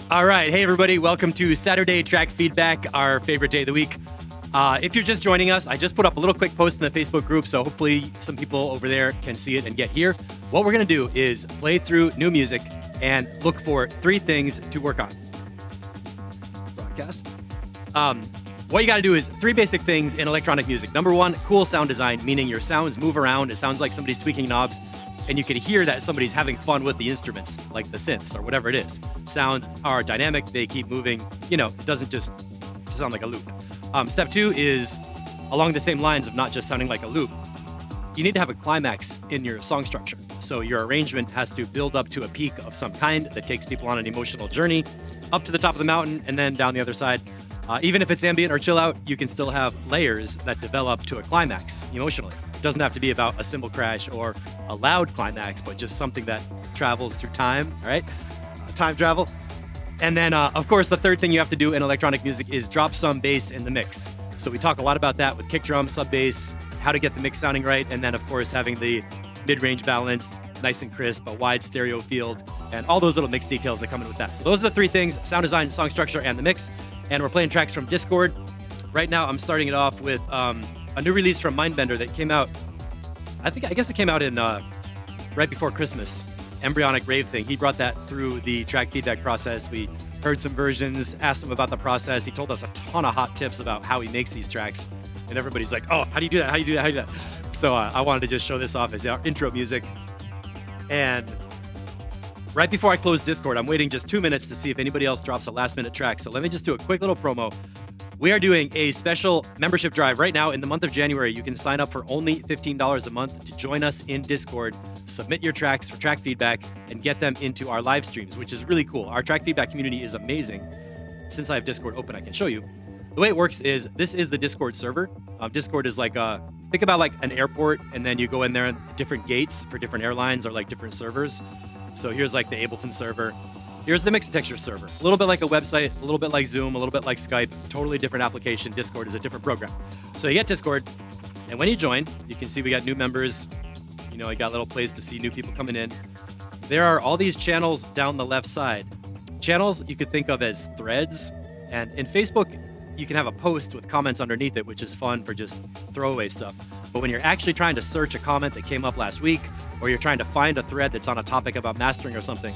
All right. Hey, everybody. Welcome to Saturday Track Feedback, our favorite day of the week. If you're just joining us, I just put up a little quick post in the Facebook group, so hopefully some people over there can see it and get here. What we're going to do is play through new music and look for 3 things to work on. Broadcast. What you got to do is 3 basic things in electronic music. Number 1, cool sound design, meaning your sounds move around. It sounds like somebody's tweaking knobs, and you can hear that somebody's having fun with the instruments, like the synths or whatever it is. Sounds are dynamic. They keep moving. You know, it doesn't just sound like a loop. Step 2 is along the same lines of not just sounding like a loop. You need to have a climax in your song structure. So your arrangement has to build up to a peak of some kind that takes people on an emotional journey up to the top of the mountain and then down the other side. Even if it's ambient or chill out, you can still have layers that develop to a climax emotionally. It doesn't have to be about a cymbal crash or a loud climax, but just something that travels through time, all right? Time travel. And then, of course, the third thing you have to do in electronic music is drop some bass in the mix. So we talk a lot about that with kick drum, sub bass, how to get the mix sounding right, and then, of course, having the mid-range balanced, nice and crisp, a wide stereo field, and all those little mix details that come in with that. So those are the 3 things: sound design, song structure, and the mix. And we're playing tracks from Discord. Right now, I'm starting it off with a new release from Mindbender that came out, I guess it came out in right before Christmas. Embryonic Rave thing. He brought that through the track feedback process. We heard some versions, asked him about the process. He told us a ton of hot tips about how he makes these tracks. And everybody's like, oh, how do you do that? How do you do that? How do you do that? So I wanted to just show this off as our intro music. And right before I close Discord, I'm waiting just 2 minutes to see if anybody else drops a last-minute track. So let me just do a quick little promo. We are doing a special membership drive right now in the month of January. You can sign up for only $15 a month to join us in Discord, submit your tracks for track feedback, and get them into our live streams, which is really cool. Our track feedback community is amazing. Since I have Discord open, I can show you. The way it works is this is the Discord server. Discord is like think about like an airport, and then you go in there and different gates for different airlines or like different servers. So here's like the Ableton server. Here's the Mixtexture server. A little bit like a website, a little bit like Zoom, a little bit like Skype, totally different application. Discord is a different program. So you get Discord, and when you join, you can see we got new members. You know, you got little plays to see new people coming in. There are all these channels down the left side. Channels you could think of as threads. And in Facebook, you can have a post with comments underneath it, which is fun for just throwaway stuff. But when you're actually trying to search a comment that came up last week, or you're trying to find a thread that's on a topic about mastering or something,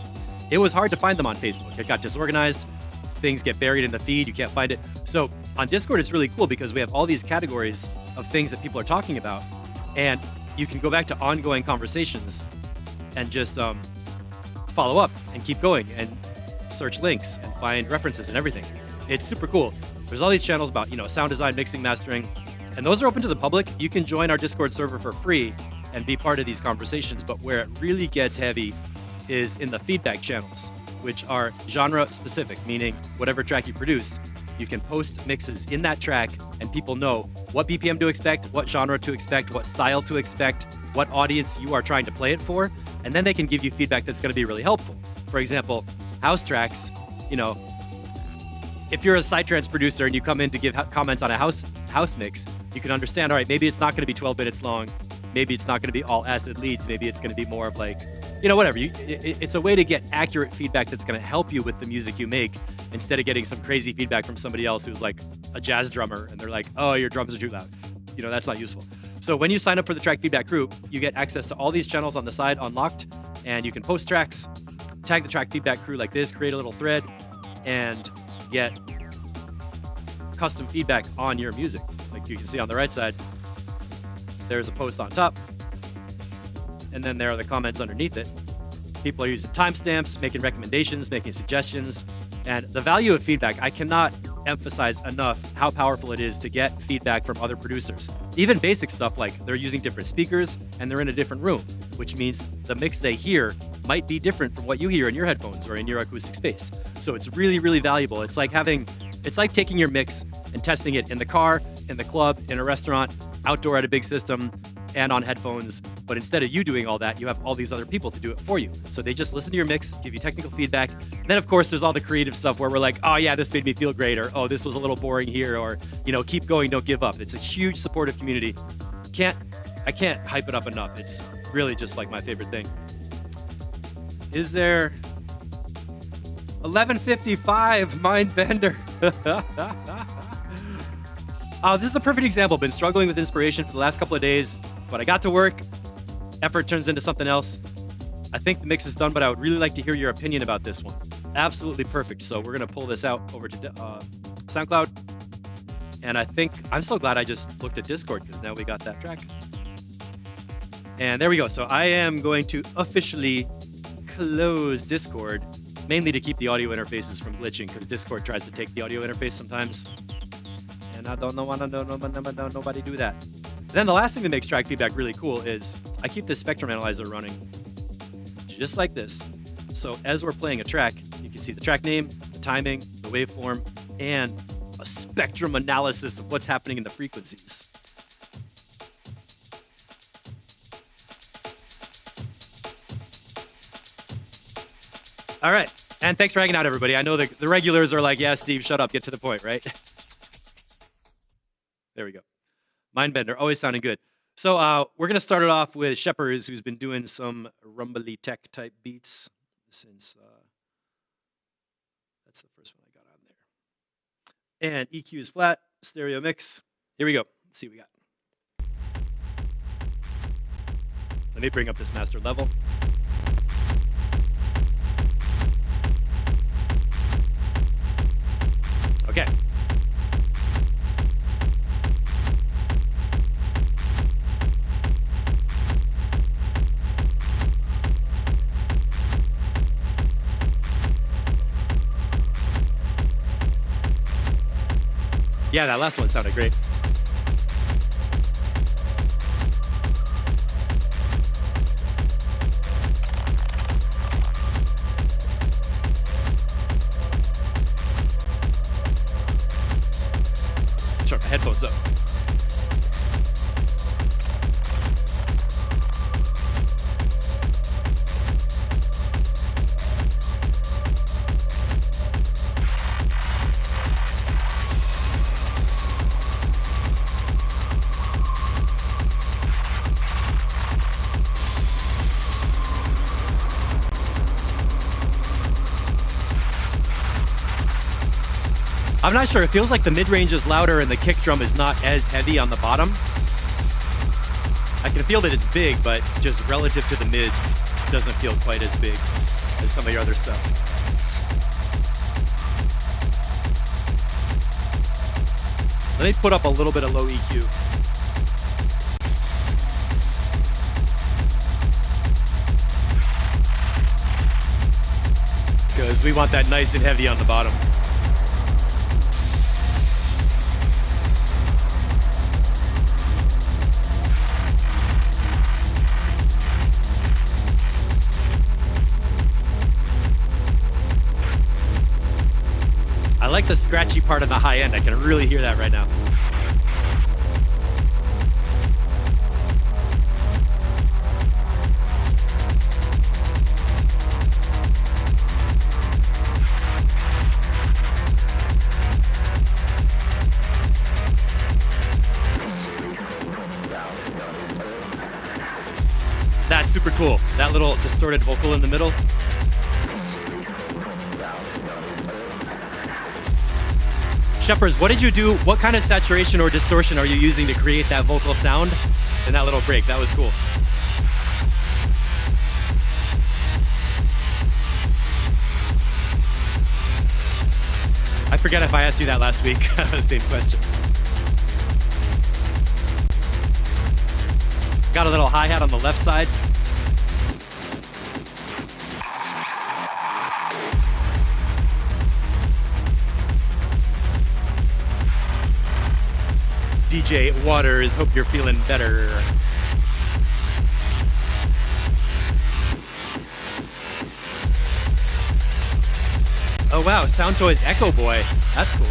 it was hard to find them on Facebook. It got disorganized. Things get buried in the feed. You can't find it. So on Discord, it's really cool because we have all these categories of things that people are talking about. And you can go back to ongoing conversations and just follow up and keep going and search links and find references and everything. It's super cool. There's all these channels about, you know, sound design, mixing, mastering, and those are open to the public. You can join our Discord server for free and be part of these conversations. But where it really gets heavy is in the feedback channels, which are genre specific, meaning whatever track you produce, you can post mixes in that track and people know what BPM to expect, what genre to expect, what style to expect, what audience you are trying to play it for, and then they can give you feedback that's going to be really helpful. For example, house tracks, you know, if you're a psytrance producer and you come in to give comments on a house mix, you can understand, all right, maybe it's not going to be 12 minutes long. Maybe it's not going to be all acid leads. Maybe it's going to be more of like, you know, whatever. It's a way to get accurate feedback that's going to help you with the music you make instead of getting some crazy feedback from somebody else who's like a jazz drummer and they're like, oh, your drums are too loud. You know, that's not useful. So when you sign up for the track feedback group, you get access to all these channels on the side unlocked, and you can post tracks, tag the track feedback crew like this, create a little thread, and get custom feedback on your music. Like you can see on the right side, there's a post on top, and then there are the comments underneath it. People are using timestamps, making recommendations, making suggestions, and the value of feedback, I cannot emphasize enough how powerful it is to get feedback from other producers. Even basic stuff like they're using different speakers and they're in a different room, which means the mix they hear might be different from what you hear in your headphones or in your acoustic space. So it's really, really valuable. It's like taking your mix and testing it in the car, in the club, in a restaurant, outdoor at a big system, and on headphones. But instead of you doing all that, you have all these other people to do it for you. So they just listen to your mix, give you technical feedback. And then of course there's all the creative stuff where we're like, oh yeah, this made me feel great, or oh, this was a little boring here, or you know, keep going, don't give up. It's a huge supportive community. I can't hype it up enough. It's really just like my favorite thing. Is there 11:55, Mindbender. This is a perfect example. Been struggling with inspiration for the last couple of days, but I got to work. Effort turns into something else. I think the mix is done, but I would really like to hear your opinion about this one. Absolutely perfect. So we're going to pull this out over to SoundCloud. And I think I'm so glad I just looked at Discord because now we got that track. And there we go. So I am going to officially close Discord, mainly to keep the audio interfaces from glitching because Discord tries to take the audio interface sometimes. And I don't want to nobody do that. And then the last thing that makes track feedback really cool is I keep this spectrum analyzer running just like this. So as we're playing a track, you can see the track name, the timing, the waveform, and a spectrum analysis of what's happening in the frequencies. All right. And thanks for hanging out, everybody. I know the regulars are like, yeah, Steve, shut up. Get to the point, right? There we go. Mindbender, always sounding good. So we're going to start it off with Shepherds, who's been doing some rumbly tech type beats since that's the first one I got on there. And EQ is flat, stereo mix. Here we go. Let's see what we got. Let me bring up this master level. Okay. Yeah, that last one sounded great. Turn my headphones up. I'm not sure. It feels like the mid-range is louder and the kick drum is not as heavy on the bottom. I can feel that it's big, but just relative to the mids, it doesn't feel quite as big as some of your other stuff. Let me put up a little bit of low EQ. Because we want that nice and heavy on the bottom. I like the scratchy part on the high end. I can really hear that right now. That's super cool. That little distorted vocal in the middle. Shepherds, what did you do? What kind of saturation or distortion are you using to create that vocal sound in that little break? That was cool. I forget if I asked you that last week. Same question. Got a little hi-hat on the left side. DJ Waters, hope you're feeling better. Oh wow, Soundtoys Echo Boy. That's cool.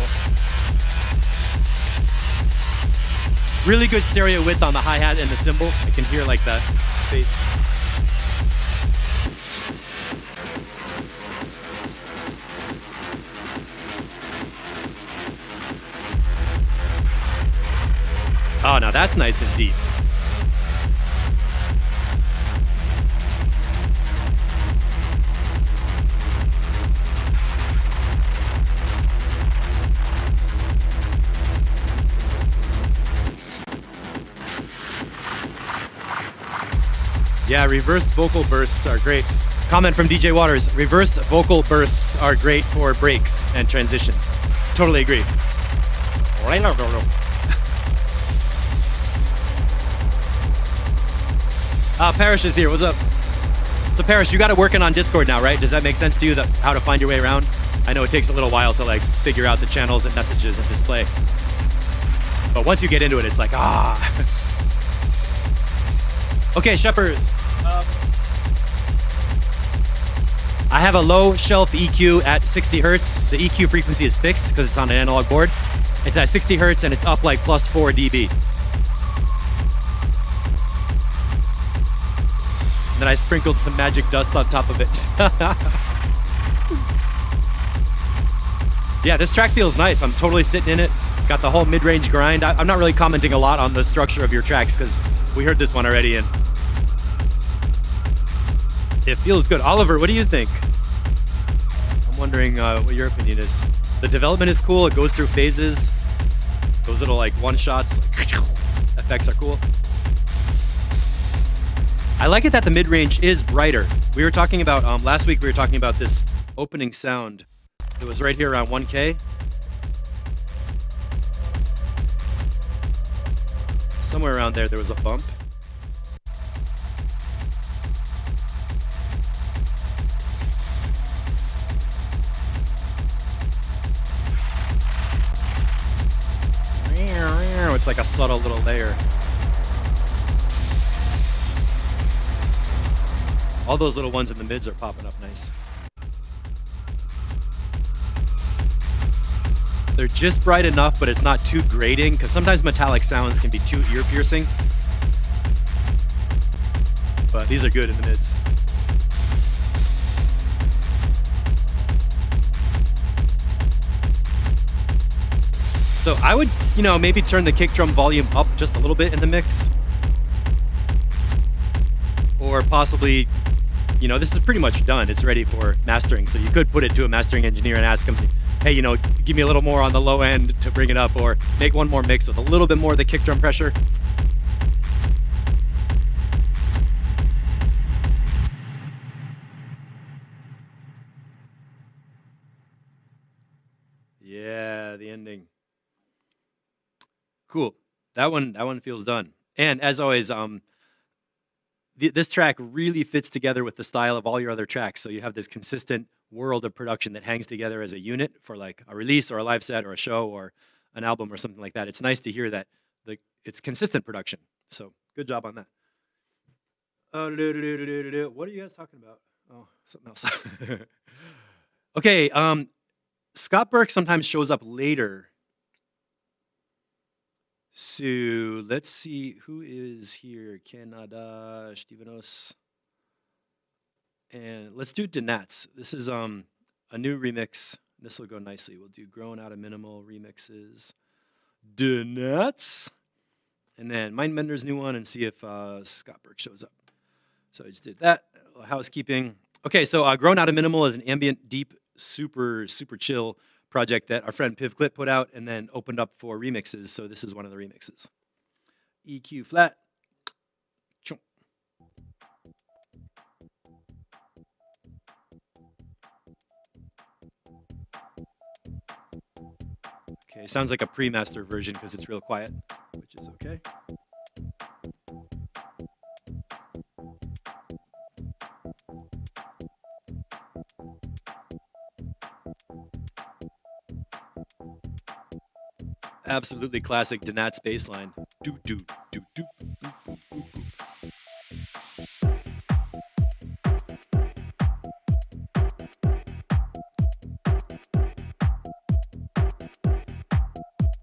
Really good stereo width on the hi-hat and the cymbal. I can hear like that space. Oh, now that's nice and deep. Yeah, reversed vocal bursts are great. Comment from DJ Waters, reversed vocal bursts are great for breaks and transitions. Totally agree. Parrish is here, what's up? So Parrish, you got it working on Discord now, right? Does that make sense to you, that how to find your way around? I know it takes a little while to like figure out the channels and messages and display. But once you get into it, it's like, Okay, Shepherd. I have a low shelf EQ at 60 hertz. The EQ frequency is fixed because it's on an analog board. It's at 60 hertz and it's up like plus 4 dB. And then I sprinkled some magic dust on top of it. Yeah, this track feels nice. I'm totally sitting in it. Got the whole mid-range grind. I'm not really commenting a lot on the structure of your tracks because we heard this one already and it feels good. Oliver, what do you think? I'm wondering what your opinion is. The development is cool. It goes through phases. Those little like one-shots, effects are cool. I like it that the mid-range is brighter. We were talking about, last week we were talking about this opening sound. It was right here around 1K. Somewhere around there was a bump. It's like a subtle little layer. All those little ones in the mids are popping up nice. They're just bright enough, but it's not too grating, because sometimes metallic sounds can be too ear-piercing. But these are good in the mids. So I would, maybe turn the kick drum volume up just a little bit in the mix. Or possibly, this is pretty much done. It's ready for mastering. So you could put it to a mastering engineer and ask him, hey, give me a little more on the low end to bring it up, or make one more mix with a little bit more of the kick drum pressure. Yeah, the ending. Cool. That one feels done. And as always, this track really fits together with the style of all your other tracks. So you have this consistent world of production that hangs together as a unit for like a release or a live set or a show or an album or something like that. It's nice to hear that it's consistent production. So good job on that. What are you guys talking about? Oh, something else. Okay, Scott Burke sometimes shows up later. So let's see who is here. Canada, Stevenos. And let's do Denats. This is a new remix. This will go nicely. We'll do Grown Out of Minimal remixes. Denats. And then Mindbender's new one and see if Scott Burke shows up. So I just did that. Housekeeping. Okay, so Grown Out of Minimal is an ambient, deep, super, super chill project that our friend Piv Clip put out and then opened up for remixes. So this is one of the remixes. EQ flat. Okay, sounds like a pre-master version because it's real quiet, which is okay. Absolutely classic Denats bass line. Do do do do.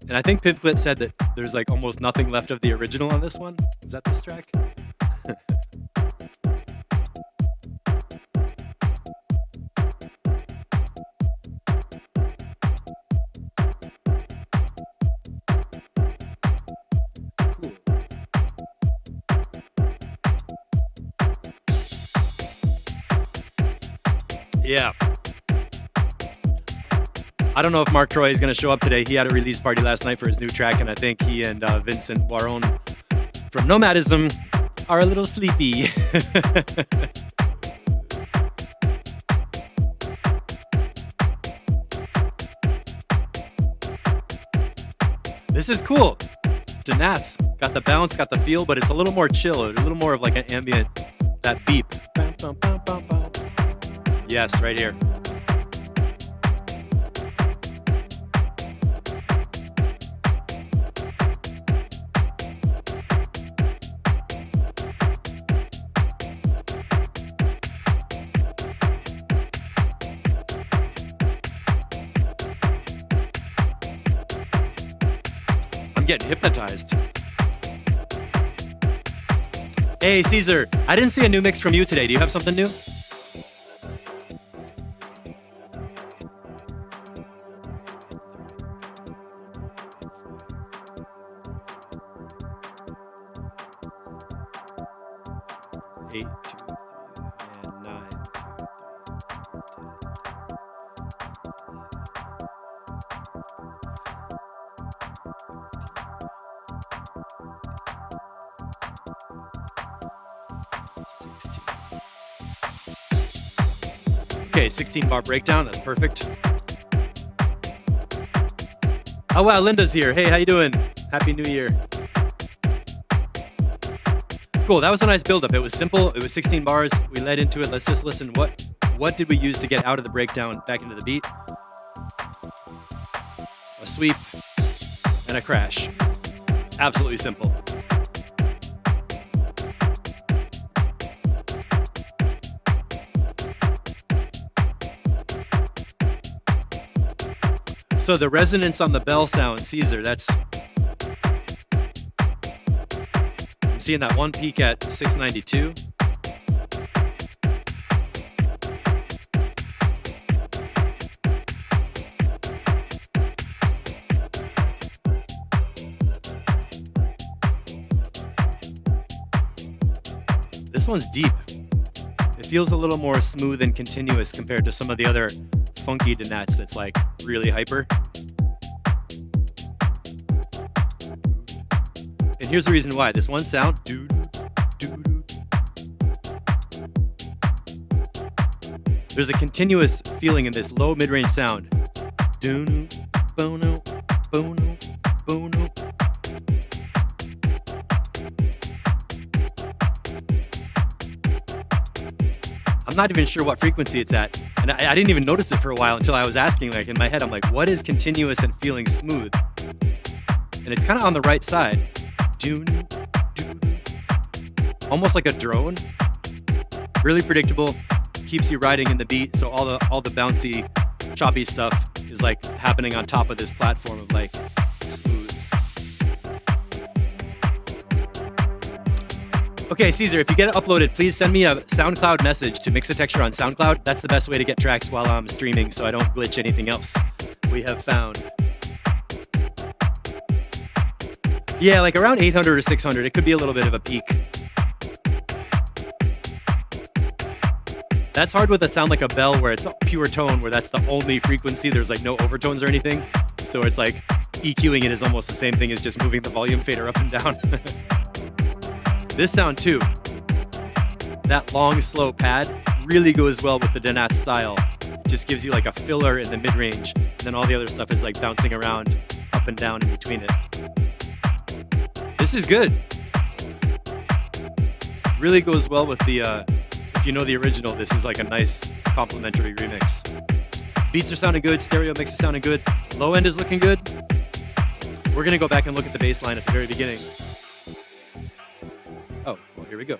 And I think Pivclit said that there's like almost nothing left of the original on this one. Is that this track? Yeah. I don't know if Mark Troy is going to show up today. He had a release party last night for his new track, and I think he and Vincent Waron from Nomadism are a little sleepy. This is cool. Denats got the bounce, got the feel, but it's a little more chill, a little more of like an ambient, that beep. Yes, right here. Getting hypnotized. Hey, Caesar, I didn't see a new mix from you today. Do you have something new? Eight, 2, 3, and 9. 16. Okay, 16 bar breakdown. That's perfect. Oh wow, Linda's here. Hey, how you doing? Happy New Year. Cool. That was a nice build-up. It was simple. It was 16 bars. We led into it. Let's just listen. What did we use to get out of the breakdown back into the beat? A sweep and a crash. Absolutely simple. So the resonance on the bell sound, Caesar, that's... I'm seeing that one peak at 692. This one's deep. It feels a little more smooth and continuous compared to some of the other funky Denats that's like really hyper. And here's the reason why. This one sound, there's a continuous feeling in this low mid-range sound. I'm not even sure what frequency it's at. And I didn't even notice it for a while until I was asking, like in my head, I'm like, what is continuous and feeling smooth? And it's kind of on the right side. Almost like a drone. Really predictable. Keeps you riding in the beat. So all the bouncy, choppy stuff is like happening on top of this platform of like smooth. Okay, Caesar, if you get it uploaded, please send me a SoundCloud message to Mixatexture on SoundCloud. That's the best way to get tracks while I'm streaming so I don't glitch anything else we have found. Yeah, like around 800 or 600. It could be a little bit of a peak. That's hard with a sound like a bell where it's pure tone, where that's the only frequency. There's like no overtones or anything. So it's like EQing it is almost the same thing as just moving the volume fader up and down. This sound too, that long, slow pad really goes well with the Denat style. It just gives you like a filler in the mid-range, and then all the other stuff is like bouncing around up and down in between it. This is good. Really goes well with the, if you know the original, this is like a nice complimentary remix. Beats are sounding good, stereo mix is sounding good, low end is looking good. We're gonna go back and look at the bass line at the very beginning. Oh, well, here we go.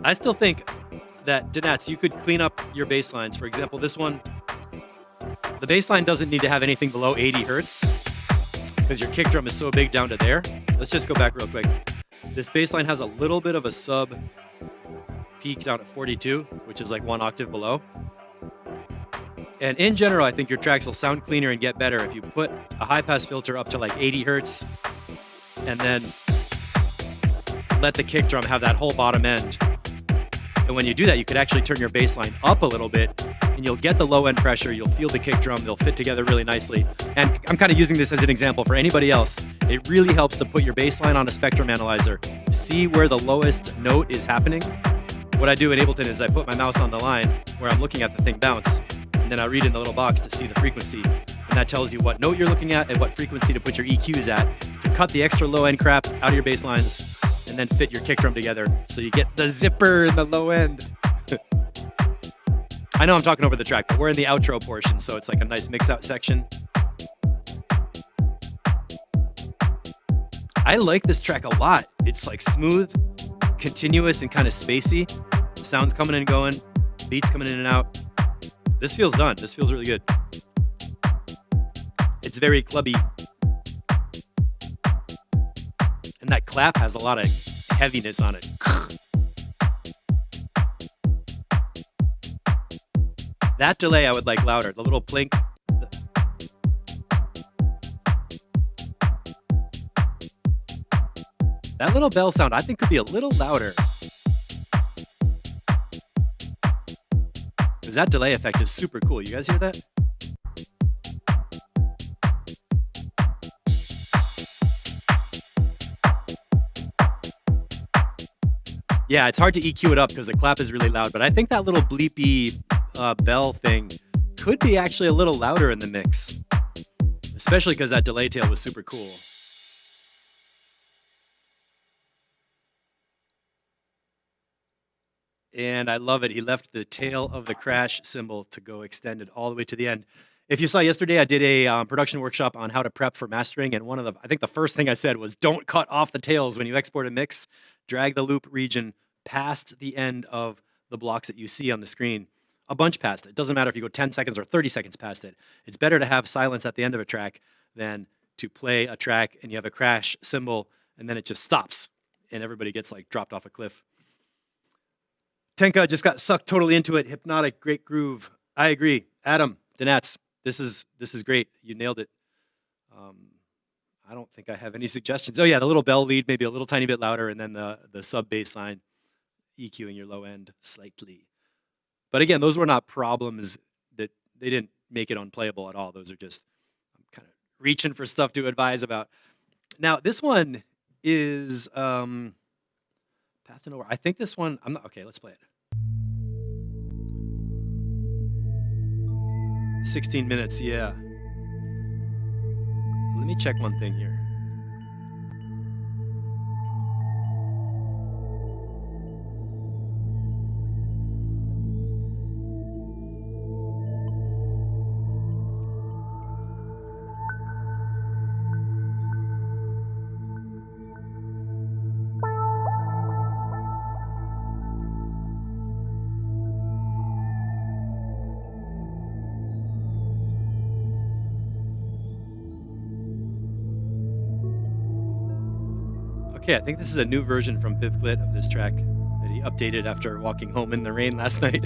I still think that Denats, you could clean up your bass lines. For example, this one, the bass line doesn't need to have anything below 80 hertz because your kick drum is so big down to there. Let's just go back real quick. This bass line has a little bit of a sub peak down at 42, which is like one octave below. And in general, I think your tracks will sound cleaner and get better if you put a high-pass filter up to like 80 hertz and then let the kick drum have that whole bottom end. And when you do that, you could actually turn your bass line up a little bit and you'll get the low end pressure. You'll feel the kick drum. They'll fit together really nicely. And I'm kind of using this as an example for anybody else. It really helps to put your bass line on a spectrum analyzer, see where the lowest note is happening. What I do in Ableton is I put my mouse on the line where I'm looking at the thing bounce, and then I read in the little box to see the frequency. And that tells you what note you're looking at and what frequency to put your EQs at to cut the extra low end crap out of your bass lines and then fit your kick drum together so you get the zipper in the low end. I know I'm talking over the track, but we're in the outro portion, so it's like a nice mix out section. I like this track a lot. It's like smooth, continuous, and kind of spacey. Sounds coming and going, beats coming in and out. This feels done. This feels really good. It's very clubby. And that clap has a lot of heaviness on it. That delay I would like louder. The little plink. That little bell sound I think could be a little louder. Because that delay effect is super cool. You guys hear that? Yeah, it's hard to EQ it up because the clap is really loud, but I think that little bleepy bell thing could be actually a little louder in the mix, especially because that delay tail was super cool. And I love it. He left the tail of the crash cymbal to go extended all the way to the end. If you saw yesterday, I did a production workshop on how to prep for mastering, and I think the first thing I said was don't cut off the tails when you export a mix. Drag the loop region past the end of the blocks that you see on the screen. A bunch past it. It doesn't matter if you go 10 seconds or 30 seconds past it. It's better to have silence at the end of a track than to play a track and you have a crash cymbal and then it just stops and everybody gets like dropped off a cliff. Tenka just got sucked totally into it. Hypnotic, great groove. I agree. Adam, Danats, this is great. You nailed it. I don't think I have any suggestions. Oh yeah, the little bell lead, maybe a little tiny bit louder, and then the sub bass line, EQing your low end slightly. But again, those were not problems that they didn't make it unplayable at all. Those are just, I'm kind of reaching for stuff to advise about. Now this one is passing over. I think this one, I'm not, okay, let's play it. 16 minutes, yeah. Let me check one thing here. Okay, I think this is a new version from Pivklit of this track that he updated after walking home in the rain last night.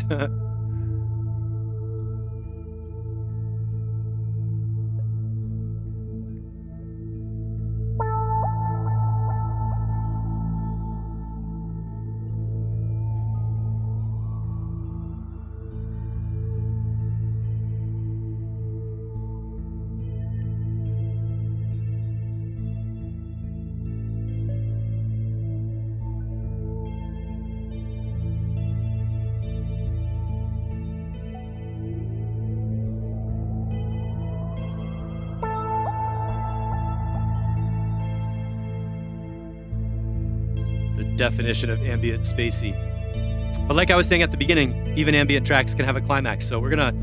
Definition of ambient spacey. But like I was saying at the beginning, even ambient tracks can have a climax. So we're gonna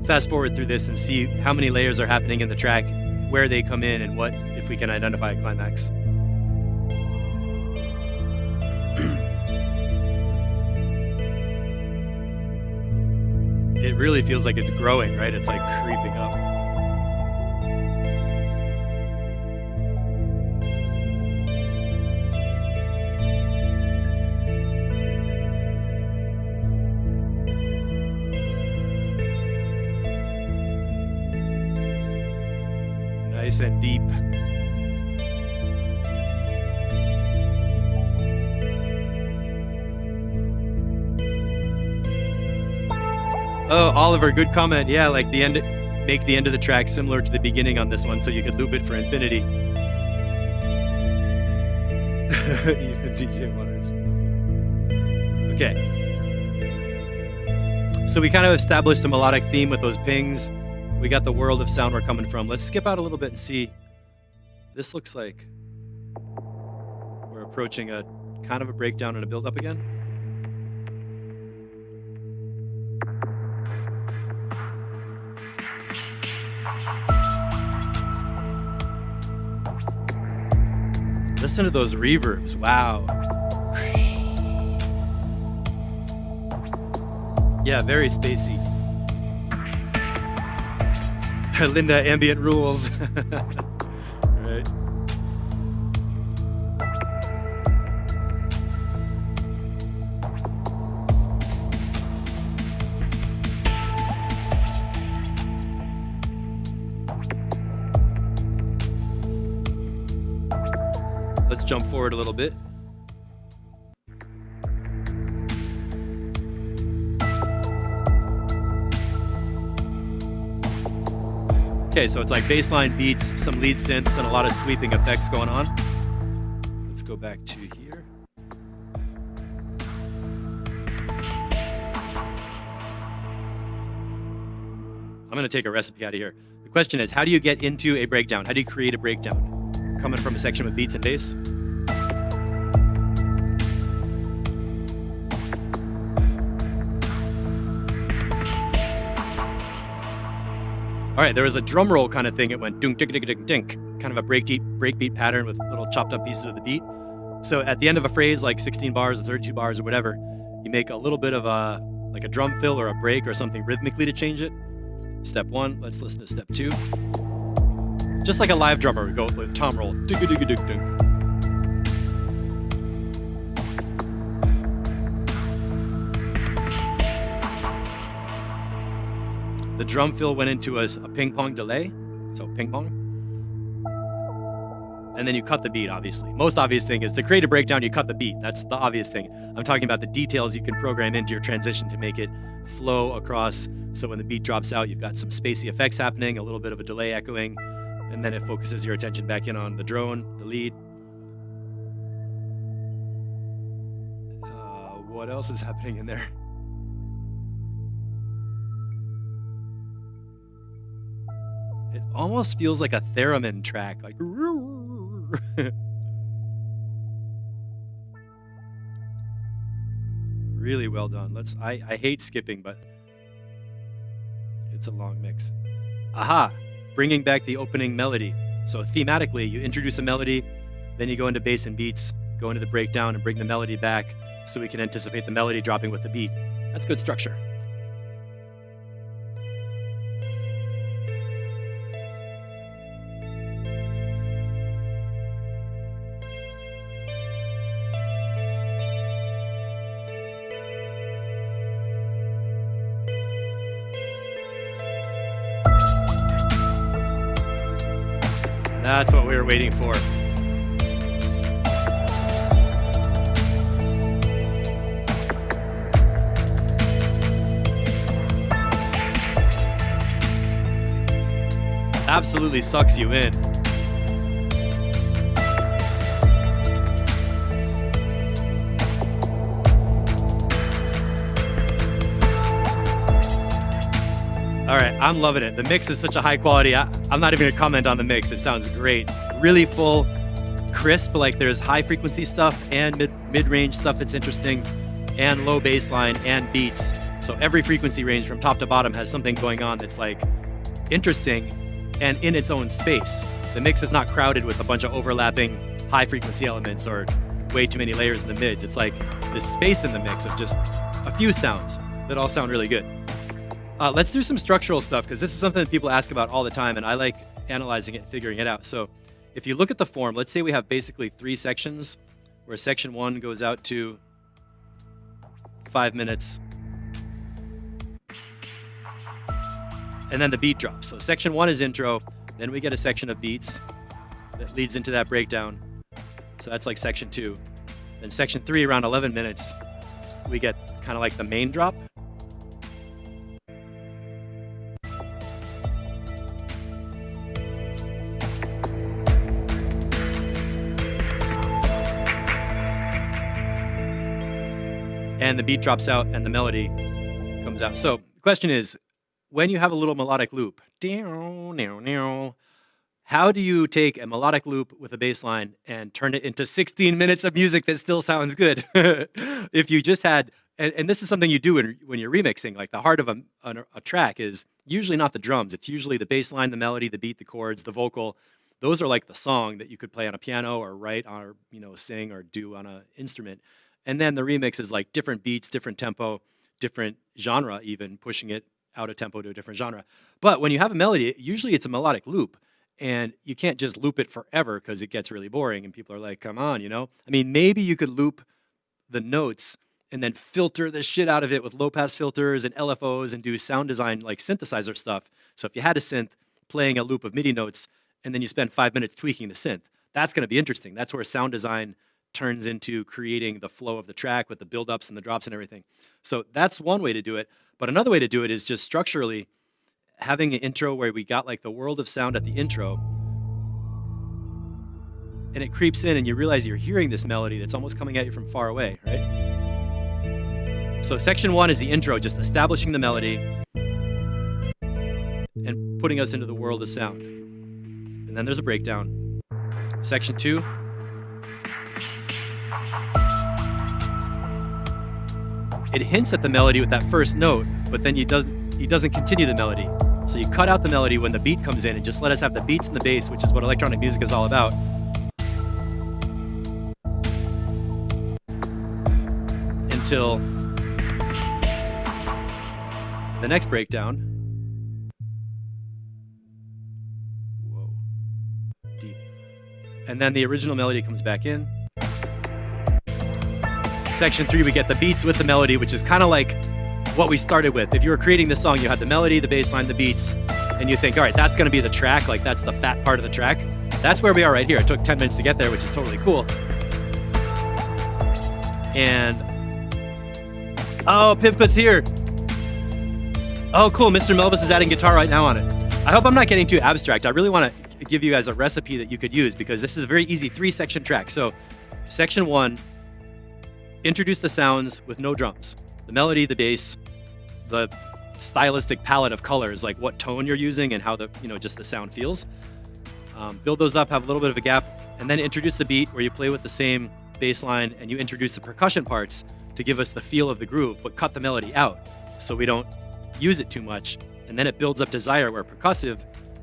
fast forward through this and see how many layers are happening in the track, where they come in, and what if we can identify a climax. It really feels like it's growing, right? It's like creeping up. Nice and deep. Oh, Oliver, good comment. Yeah, like the end, make the end of the track similar to the beginning on this one so you could loop it for infinity. Even DJ Waters. Okay. So we kind of established a melodic theme with those pings. We got the world of sound we're coming from. Let's skip out a little bit and see. This looks like we're approaching a kind of a breakdown and a build up again. Listen to those reverbs. Wow. Yeah, very spacey. Linda, ambient rules. Right. Let's jump forward a little bit. Okay, so it's like baseline beats, some lead synths, and a lot of sweeping effects going on. Let's go back to here. I'm gonna take a recipe out of here. The question is, how do you get into a breakdown? How do you create a breakdown? Coming from a section with beats and bass. All right, there was a drum roll kind of thing. It went dunk, dink, dink, dink, dink, kind of a breakbeat pattern with little chopped up pieces of the beat. So at the end of a phrase, like 16 bars or 32 bars or whatever, you make a little bit of a, like a drum fill or a break or something rhythmically to change it. Step one, let's listen to step two. Just like a live drummer, we go with tom roll. Dink, dink, dink, dink. The drum fill went into a ping pong delay, so ping pong. And then you cut the beat, obviously. Most obvious thing is to create a breakdown, you cut the beat. That's the obvious thing. I'm talking about the details you can program into your transition to make it flow across. So when the beat drops out, you've got some spacey effects happening, a little bit of a delay echoing, and then it focuses your attention back in on the drone, the lead. What else is happening in there? It almost feels like a theremin track, like really well done. I hate skipping, but it's a long mix. Aha, bringing back the opening melody. So thematically, you introduce a melody, then you go into bass and beats, go into the breakdown and bring the melody back so we can anticipate the melody dropping with the beat. That's good structure. That's what we were waiting for. Absolutely sucks you in. All right, I'm loving it. The mix is such a high quality. I'm not even gonna comment on the mix. It sounds great. Really full, crisp, like there's high frequency stuff and mid-range stuff that's interesting, and low bass line and beats. So every frequency range from top to bottom has something going on that's like interesting and in its own space. The mix is not crowded with a bunch of overlapping high frequency elements or way too many layers in the mids. It's like this space in the mix of just a few sounds that all sound really good. Let's do some structural stuff, because this is something that people ask about all the time, and I like analyzing it and figuring it out. So if you look at the form, let's say we have basically 3 sections, where section 1 goes out to 5 minutes, and then the beat drops. So section 1 is intro, then we get a section of beats that leads into that breakdown. So that's like section 2. Then section 3, around 11 minutes, we get kind of like the main drop. and the beat drops out and the melody comes out. So the question is, when you have a little melodic loop, how do you take a melodic loop with a bass line and turn it into 16 minutes of music that still sounds good? If you just had, and this is something you do when you're remixing, like the heart of a track is usually not the drums. It's usually the bass line, the melody, the beat, the chords, the vocal. Those are like the song that you could play on a piano or write or sing or do on an instrument. And then the remix is like different beats, different tempo, different genre, even pushing it out of tempo to a different genre. But when you have a melody, usually it's a melodic loop. And you can't just loop it forever because it gets really boring and people are like, come on, I mean, maybe you could loop the notes and then filter the shit out of it with low pass filters and LFOs and do sound design like synthesizer stuff. So if you had a synth playing a loop of MIDI notes and then you spend 5 minutes tweaking the synth, that's going to be interesting. That's where sound design turns into creating the flow of the track with the buildups and the drops and everything. So that's one way to do it. But another way to do it is just structurally having an intro where we got like the world of sound at the intro, and it creeps in and you realize you're hearing this melody that's almost coming at you from far away, right? So section 1 is the intro, just establishing the melody and putting us into the world of sound. And then there's a breakdown. Section 2, it hints at the melody with that first note, but then he doesn't continue the melody. So you cut out the melody when the beat comes in and just let us have the beats and the bass, which is what electronic music is all about. Until the next breakdown. Whoa. Deep. And then the original melody comes back in. Section 3, we get the beats with the melody, which is kind of like what we started with. If you were creating this song, you had the melody, the bass line, the beats, and you think, all right, that's going to be the track, like that's the fat part of the track. That's where we are right here. It took 10 minutes to get there, which is totally cool. And, oh, Pivclit's here. Oh, cool, Mr. Melvis is adding guitar right now on it. I hope I'm not getting too abstract. I really want to give you guys a recipe that you could use because this is a very easy 3-section track. So, section 1, introduce the sounds with no drums. The melody, the bass, the stylistic palette of colors, like what tone you're using and how the, just the sound feels. Build those up, have a little bit of a gap, and then introduce the beat where you play with the same bass line and you introduce the percussion parts to give us the feel of the groove, but cut the melody out so we don't use it too much. And then it builds up desire where percussive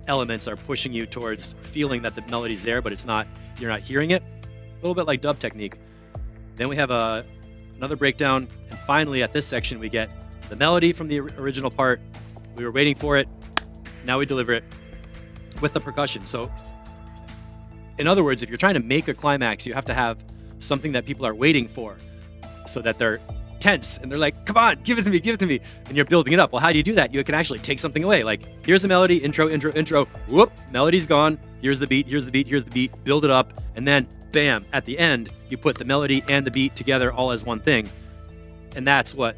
elements are pushing you towards feeling that the melody's there, but you're not hearing it. A little bit like dub technique. Then we have another breakdown, and finally at this section we get the melody from the original part. We were waiting for it, now we deliver it with the percussion. So in other words, if you're trying to make a climax, you have to have something that people are waiting for so that they're tense and they're like, come on, give it to me, and you're building it up. Well, how do you do that? You can actually take something away. Like, here's the melody, intro, whoop, melody's gone, here's the beat, build it up, and then bam, at the end, you put the melody and the beat together all as one thing. And that's what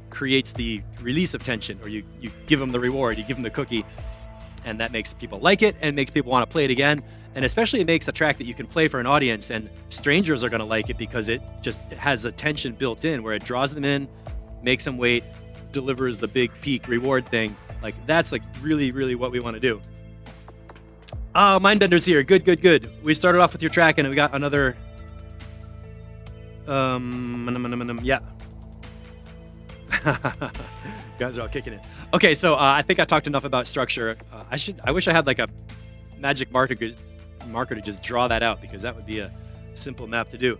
creates the release of tension, or you give them the reward, you give them the cookie, and that makes people like it and makes people want to play it again. And especially it makes a track that you can play for an audience, and strangers are going to like it because it has a tension built in where it draws them in, makes them wait, delivers the big peak reward thing. Like, that's like really, really what we want to do. Oh, Mindbender's here. Good. We started off with your track and we got another. Yeah. You guys are all kicking it. Okay, so I think I talked enough about structure. I wish I had like a magic marker to just draw that out, because that would be a simple map to do.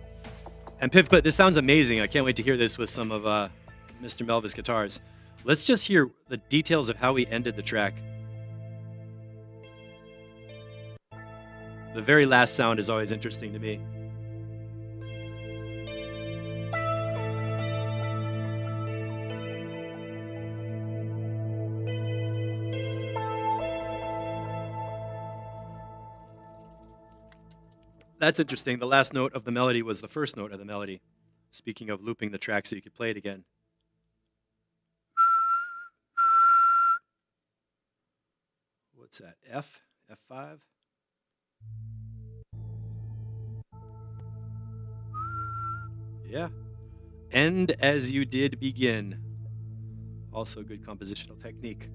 And Pivclit, this sounds amazing. I can't wait to hear this with some of Mr. Melvis' guitars. Let's just hear the details of how we ended the track. The very last sound is always interesting to me. That's interesting. The last note of the melody was the first note of the melody. Speaking of looping the track so you could play it again. What's that? F? F5? Yeah. End as you did begin. Also good compositional technique.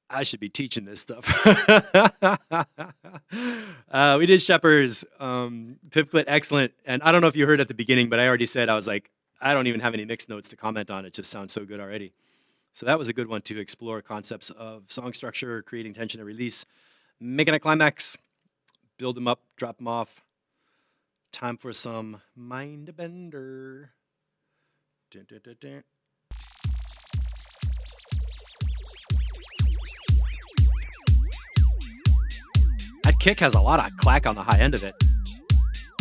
I should be teaching this stuff. We did Shepard's, Pipclit, excellent. And I don't know if you heard at the beginning, but I already said, I was like, I don't even have any mix notes to comment on. It just sounds so good already. So that was a good one to explore concepts of song structure, creating tension and release, making a climax, build them up, drop them off. Time for some mind bender. Dun, dun, dun, dun. That kick has a lot of clack on the high end of it.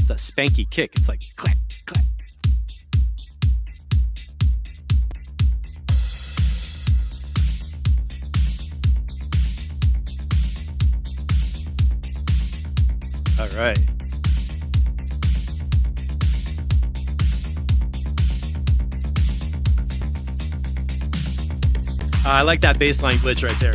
It's a spanky kick. It's like clack, clack. All right. I like that bass line glitch right there.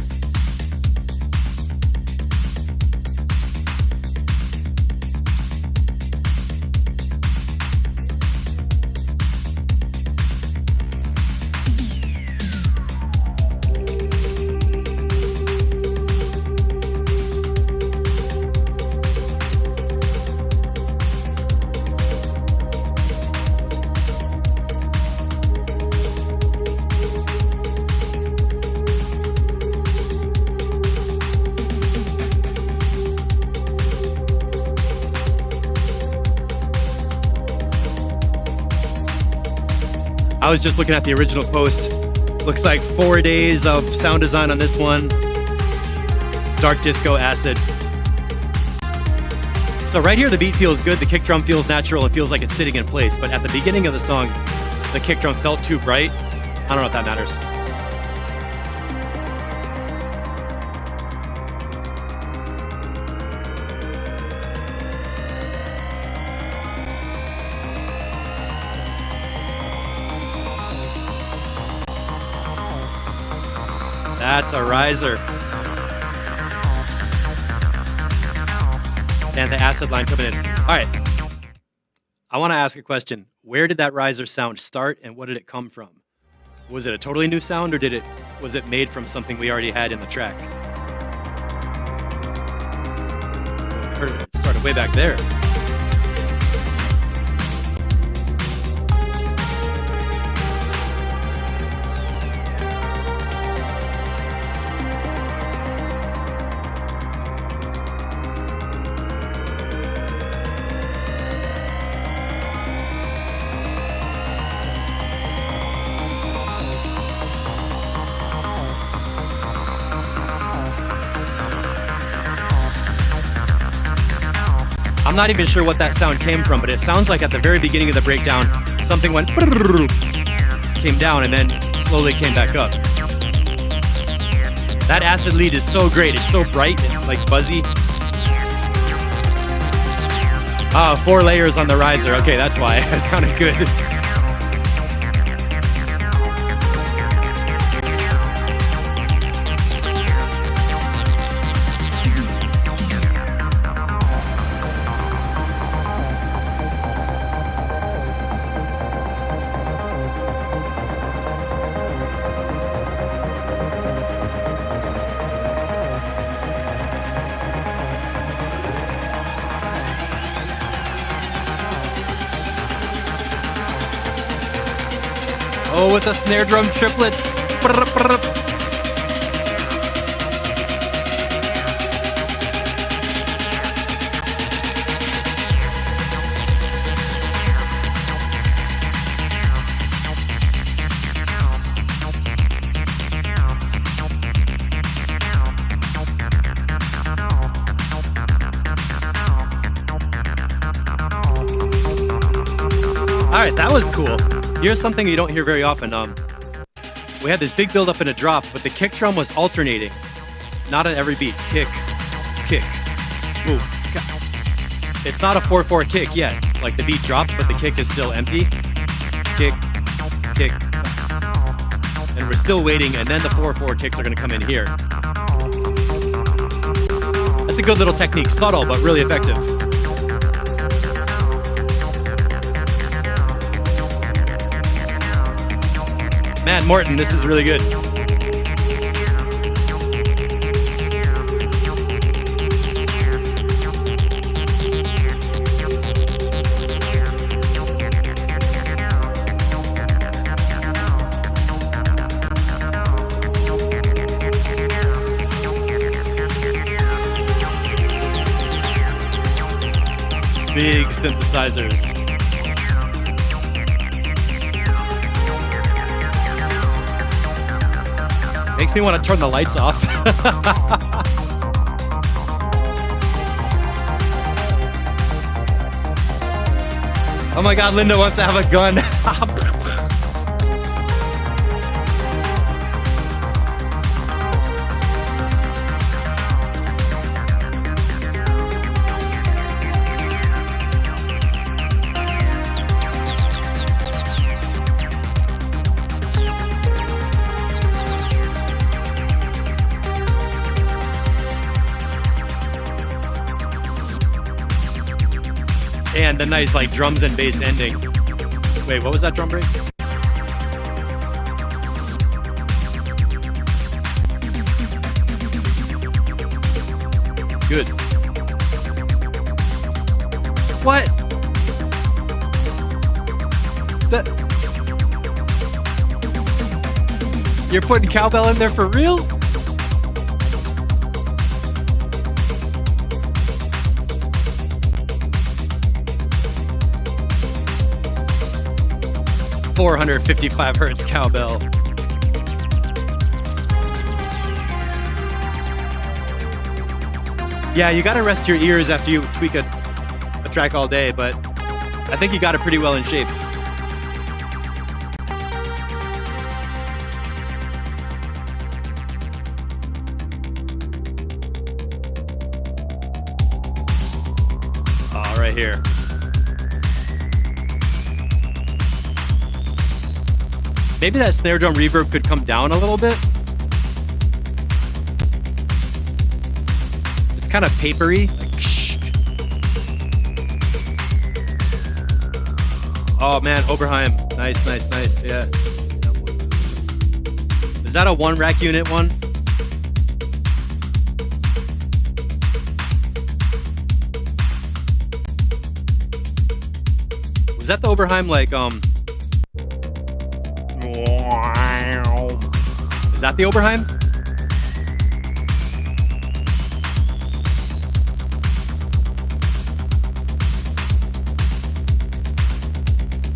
I was just looking at the original post. Looks like 4 days of sound design on this one. Dark disco acid. So right here the beat feels good, the kick drum feels natural, it feels like it's sitting in place, but at the beginning of the song, the kick drum felt too bright. I don't know if that matters. That's a riser. And the acid line coming in. All right. I want to ask a question. Where did that riser sound start and what did it come from? Was it a totally new sound or was it made from something we already had in the track? I heard it started way back there. I'm not even sure what that sound came from, but it sounds like at the very beginning of the breakdown, something went, came down and then slowly came back up. That acid lead is so great. It's so bright and like buzzy. Ah, 4 layers on the riser. Okay, that's why. It sounded good. Oh, with the snare drum triplets. All right, that was cool. Here's something you don't hear very often. We had this big build up and a drop, but the kick drum was alternating. Not on every beat. Kick, kick, move. It's not a 4/4 kick yet. Like the beat dropped, but the kick is still empty. Kick, kick. And we're still waiting, and then the 4/4 kicks are gonna come in here. That's a good little technique. Subtle, but really effective. Man, Morton, this is really good. Big synthesizers. Makes me want to turn the lights off. Oh my God, Linda wants to have a gun. And the nice like drums and bass ending. Wait, what was that drum break? Good. What? You're putting cowbell in there for real? .455 hertz cowbell. Yeah, you gotta rest your ears after you tweak a track all day, but I think you got it pretty well in shape. All right here. Maybe that snare drum reverb could come down a little bit. It's kind of papery. Like, shh. Oh man, Oberheim. Nice, nice, nice. Yeah. Is that a one rack unit one? Was that the Oberheim like Is that the Oberheim?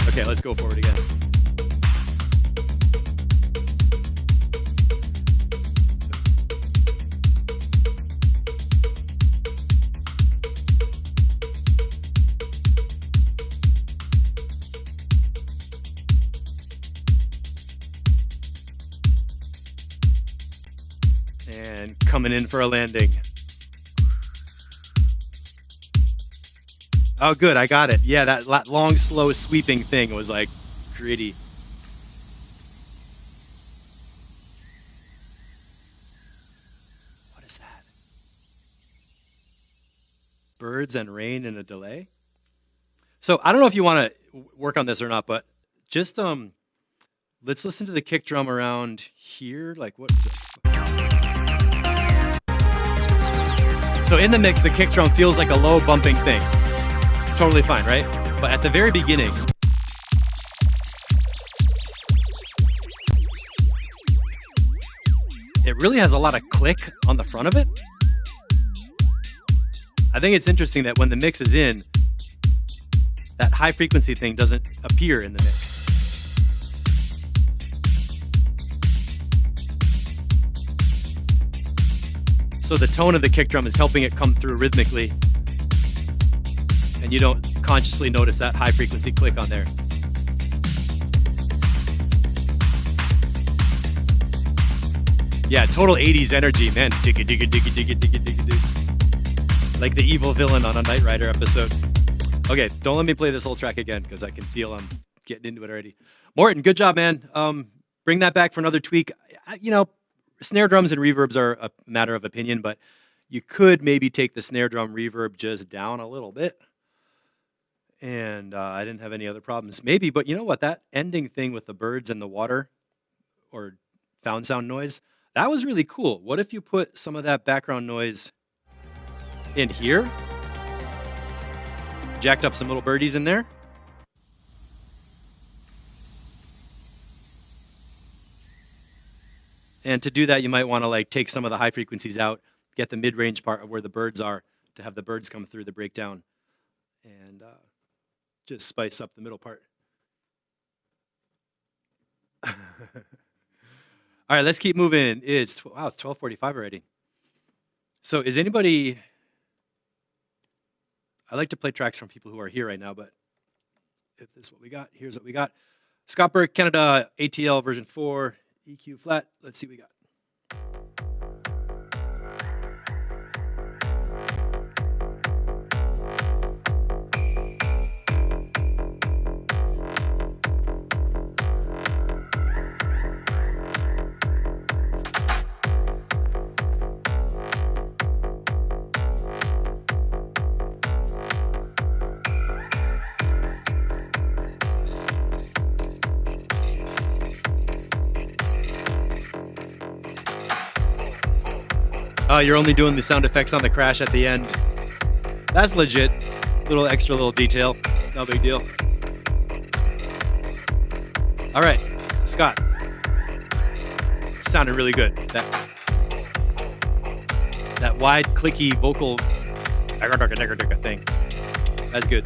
Okay, let's go forward again. And coming in for a landing. Oh, good, I got it. Yeah, that long, slow, sweeping thing was like gritty. What is that? Birds and rain in a delay? So I don't know if you want to work on this or not, but just let's listen to the kick drum around here. Like what is it? So in the mix, the kick drum feels like a low bumping thing. Totally fine, right? But at the very beginning, it really has a lot of click on the front of it. I think it's interesting that when the mix is in, that high frequency thing doesn't appear in the mix. So the tone of the kick drum is helping it come through rhythmically. And you don't consciously notice that high frequency click on there. Yeah, total 80s energy, man. Digga, digga, digga, digga, digga, digga, digga. Like the evil villain on a Knight Rider episode. Okay, don't let me play this whole track again because I can feel I'm getting into it already. Morton, good job, man. Bring that back for another tweak. You know, snare drums and reverbs are a matter of opinion, but you could maybe take the snare drum reverb just down a little bit. And I didn't have any other problems. Maybe, but you know what? That ending thing with the birds and the water, or found sound noise. That was really cool. What if you put some of that background noise in here? Jacked up some little birdies in there. And to do that, you might want to like take some of the high frequencies out, get the mid-range part of where the birds are to have the birds come through the breakdown, and just spice up the middle part. All right, let's keep moving. It's 12:45 already. So is anybody... I like to play tracks from people who are here right now, but if this is what we got, here's what we got. Scott Burke, Canada, ATL version 4, EQ flat. Let's see what we got. You're only doing the sound effects on the crash at the end. That's legit. Little detail. No big deal. All right, Scott. Sounded really good. That wide, clicky vocal thing. That's good.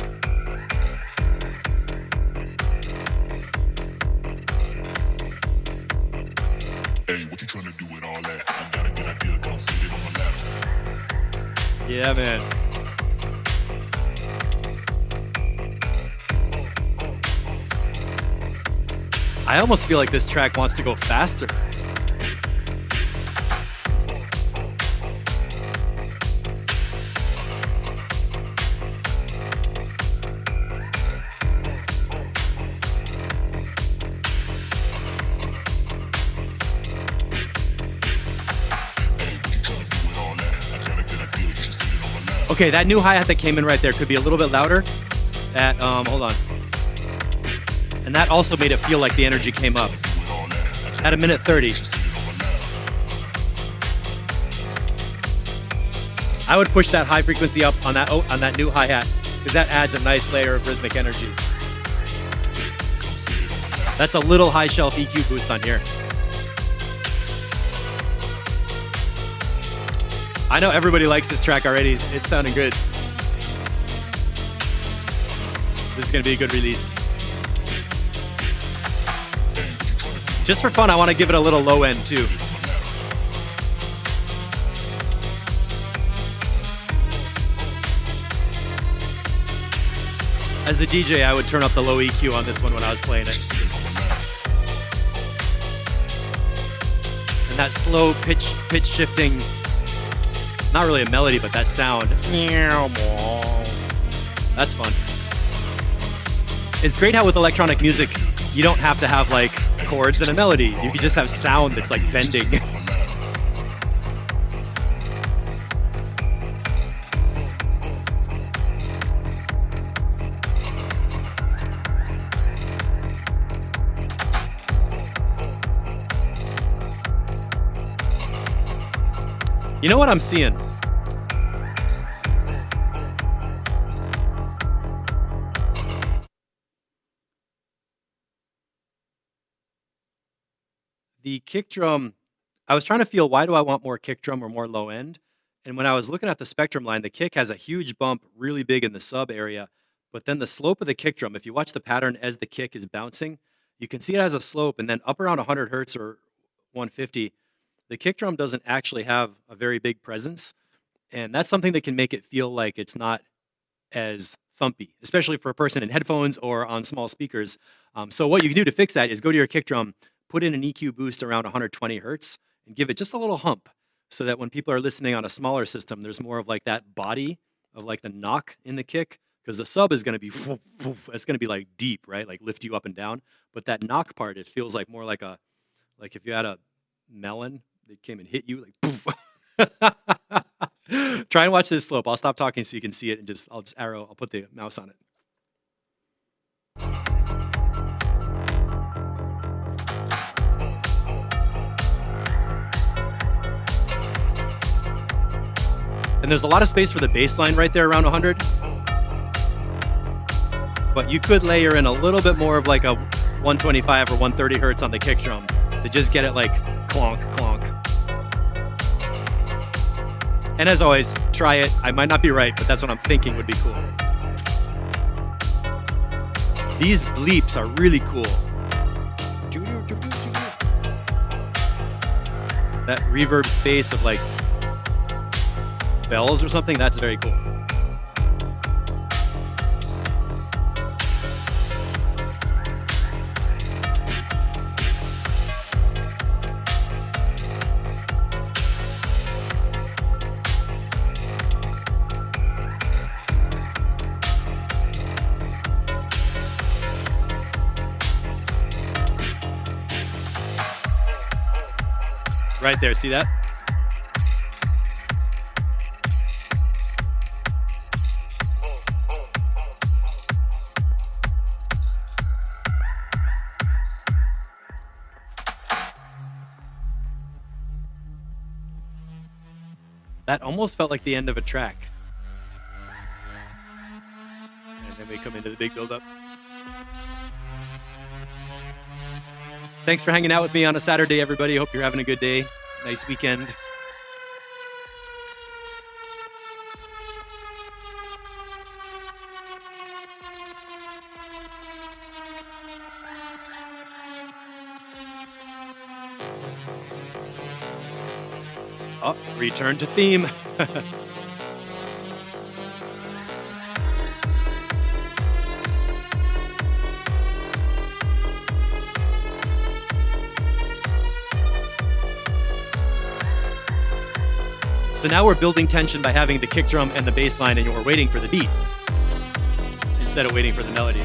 Hey, what you trying to do with all that? I got a good idea, come sit it on my lap. Yeah, man. I almost feel like this track wants to go faster. Okay, that new hi-hat that came in right there could be a little bit louder. That, hold on. And that also made it feel like the energy came up. At 1:30. I would push that high frequency up on that new hi-hat, because that adds a nice layer of rhythmic energy. That's a little high shelf EQ boost on here. I know everybody likes this track already. It's sounding good. This is gonna be a good release. Just for fun, I want to give it a little low end too. As a DJ, I would turn up the low EQ on this one when I was playing it. And that slow pitch shifting, not really a melody, but that sound. That's fun. It's great how with electronic music, you don't have to have like chords and a melody. You can just have sound that's like bending. You know what I'm seeing? The kick drum, I was trying to feel, why do I want more kick drum or more low end? And when I was looking at the spectrum line, the kick has a huge bump really big in the sub area, but then the slope of the kick drum, if you watch the pattern as the kick is bouncing, you can see it has a slope, and then up around 100 hertz or 150, the kick drum doesn't actually have a very big presence, and that's something that can make it feel like it's not as thumpy, especially for a person in headphones or on small speakers. So what you can do to fix that is go to your kick drum, put in an EQ boost around 120 hertz, and give it just a little hump so that when people are listening on a smaller system, there's more of like that body of like the knock in the kick, because the sub is going to be, it's going to be like deep, right? Like lift you up and down. But that knock part, it feels like more like if you had a melon that came and hit you, like poof. Try and watch this slope. I'll stop talking so you can see it, and I'll put the mouse on it. And there's a lot of space for the bass line right there around 100. But you could layer in a little bit more of like a 125 or 130 hertz on the kick drum to just get it like clonk, clonk. And as always, try it. I might not be right, but that's what I'm thinking would be cool. These bleeps are really cool. That reverb space of like bells or something, that's very cool. Right there, see that? That almost felt like the end of a track. And then we come into the big build-up. Thanks for hanging out with me on a Saturday, everybody. Hope you're having a good day. Nice weekend. Oh, return to theme. So now we're building tension by having the kick drum and the bass line, and we're waiting for the beat instead of waiting for the melody.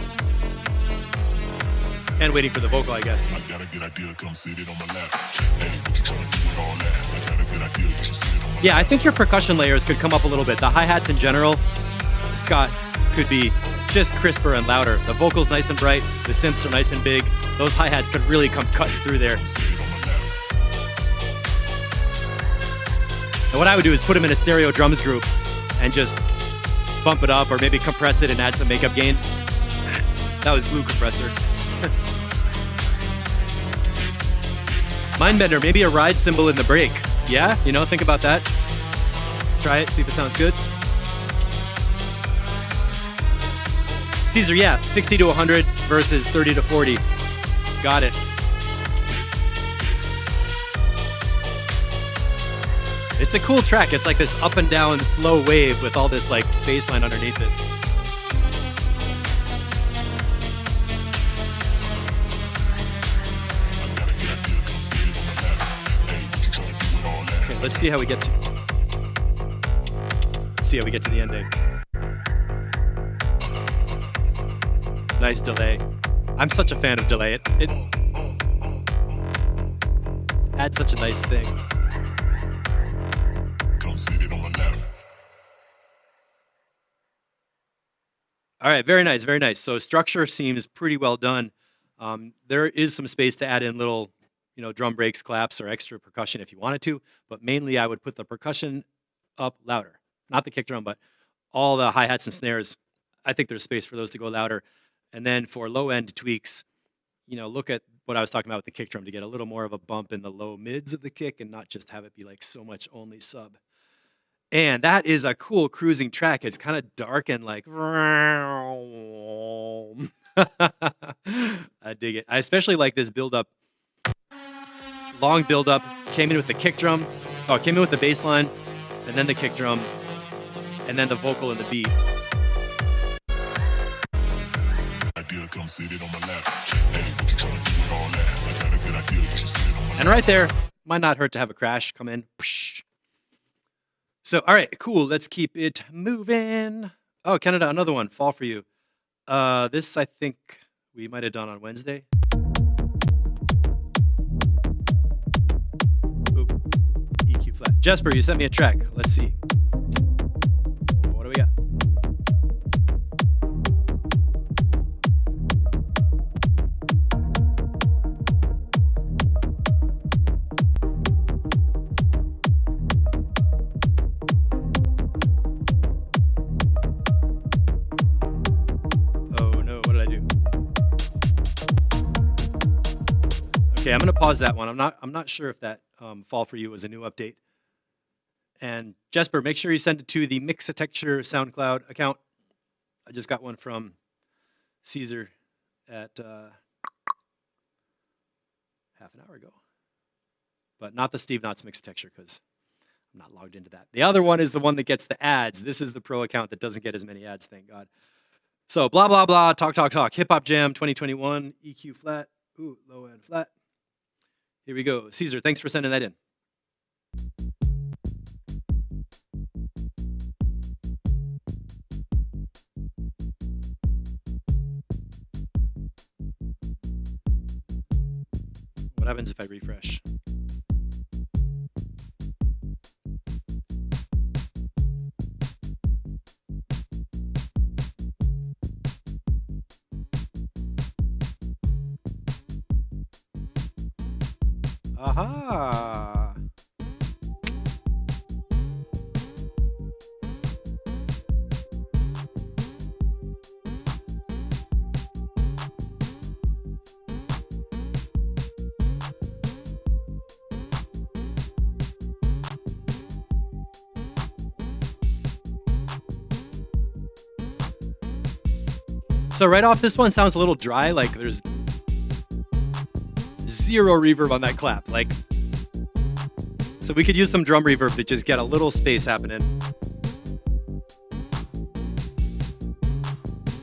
And waiting for the vocal, I guess. I got a good idea, come sit it on my lap. Hey, what you trying to do with all that? I got a good idea, you should sit it on my lap. Yeah, I think your percussion layers could come up a little bit. The hi-hats in general, Scott, could be just crisper and louder. The vocals nice and bright, the synths are nice and big. Those hi-hats could really come cutting through there. And what I would do is put them in a stereo drums group and just bump it up or maybe compress it and add some makeup gain. That was glue compressor. Mindbender, maybe a ride cymbal in the break. Yeah, you know, think about that. Try it, see if it sounds good. Caesar, yeah, 60 to 100 versus 30 to 40. Got it. It's a cool track. It's like this up and down slow wave with all this like bass line underneath it. Okay, let's see how we get to. Let's see how we get to the ending. Nice delay. I'm such a fan of delay. It adds such a nice thing. All right, very nice, very nice. So structure seems pretty well done. There is some space to add in little, drum breaks, claps, or extra percussion if you wanted to, but mainly I would put the percussion up louder. Not the kick drum, but all the hi-hats and snares. I think there's space for those to go louder. And then for low-end tweaks, look at what I was talking about with the kick drum to get a little more of a bump in the low mids of the kick and not just have it be like so much only sub. And that is a cool cruising track. It's kind of dark and like, I dig it. I especially like this build up, long build up, came in with the kick drum, came in with the bass line, and then the kick drum, and then the vocal and the beat. And right there, might not hurt to have a crash come in. So, all right, cool. Let's keep it moving. Oh, Canada, another one. Fall for You. This, I think, we might have done on Wednesday. Ooh, EQ flat. Jesper, you sent me a track. Let's see. What do we got? Okay, I'm gonna pause that one. I'm not sure if that Fall for You was a new update. And Jesper, make sure you send it to the Mixatexture SoundCloud account. I just got one from Caesar at half an hour ago. But not the Steve Knotts Mixatexture because I'm not logged into that. The other one is the one that gets the ads. This is the pro account that doesn't get as many ads, thank God. So blah, blah, blah, talk, talk, talk. Hip Hop Jam 2021, EQ flat. Ooh, low end flat. Here we go. Caesar, thanks for sending that in. What happens if I refresh? Aha! So right off, this one sounds a little dry, like there's zero reverb on that clap. Like, so we could use some drum reverb to just get a little space happening.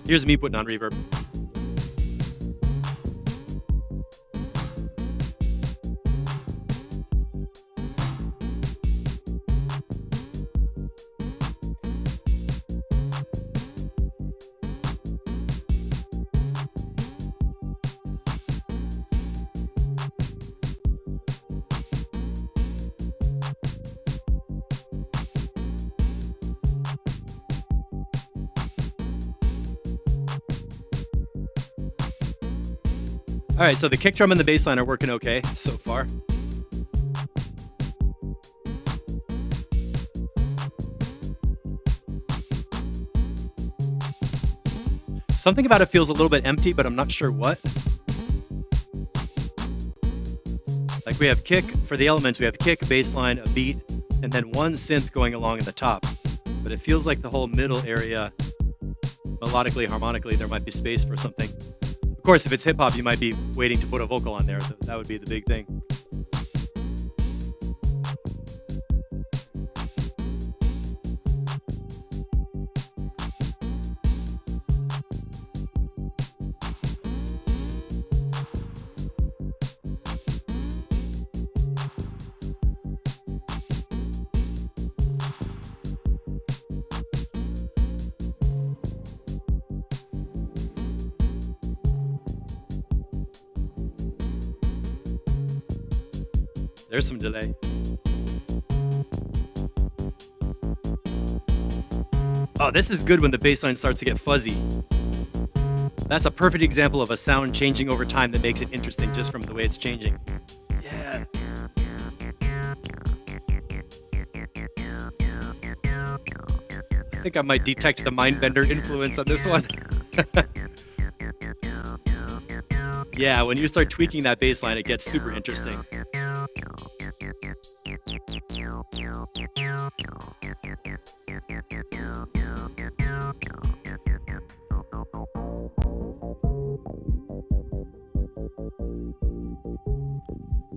Here's me putting on reverb. All right, so the kick drum and the bass line are working okay so far. Something about it feels a little bit empty, but I'm not sure what. Like we have kick, for the elements, we have kick, bass line, a beat, and then one synth going along in the top. But it feels like the whole middle area, melodically, harmonically, there might be space for something. Of course, if it's hip hop, you might be waiting to put a vocal on there. That would be the big thing. There's some delay. Oh, this is good when the bass line starts to get fuzzy. That's a perfect example of a sound changing over time that makes it interesting just from the way it's changing. Yeah. I think I might detect the Mindbender influence on this one. Yeah, when you start tweaking that bass line, it gets super interesting.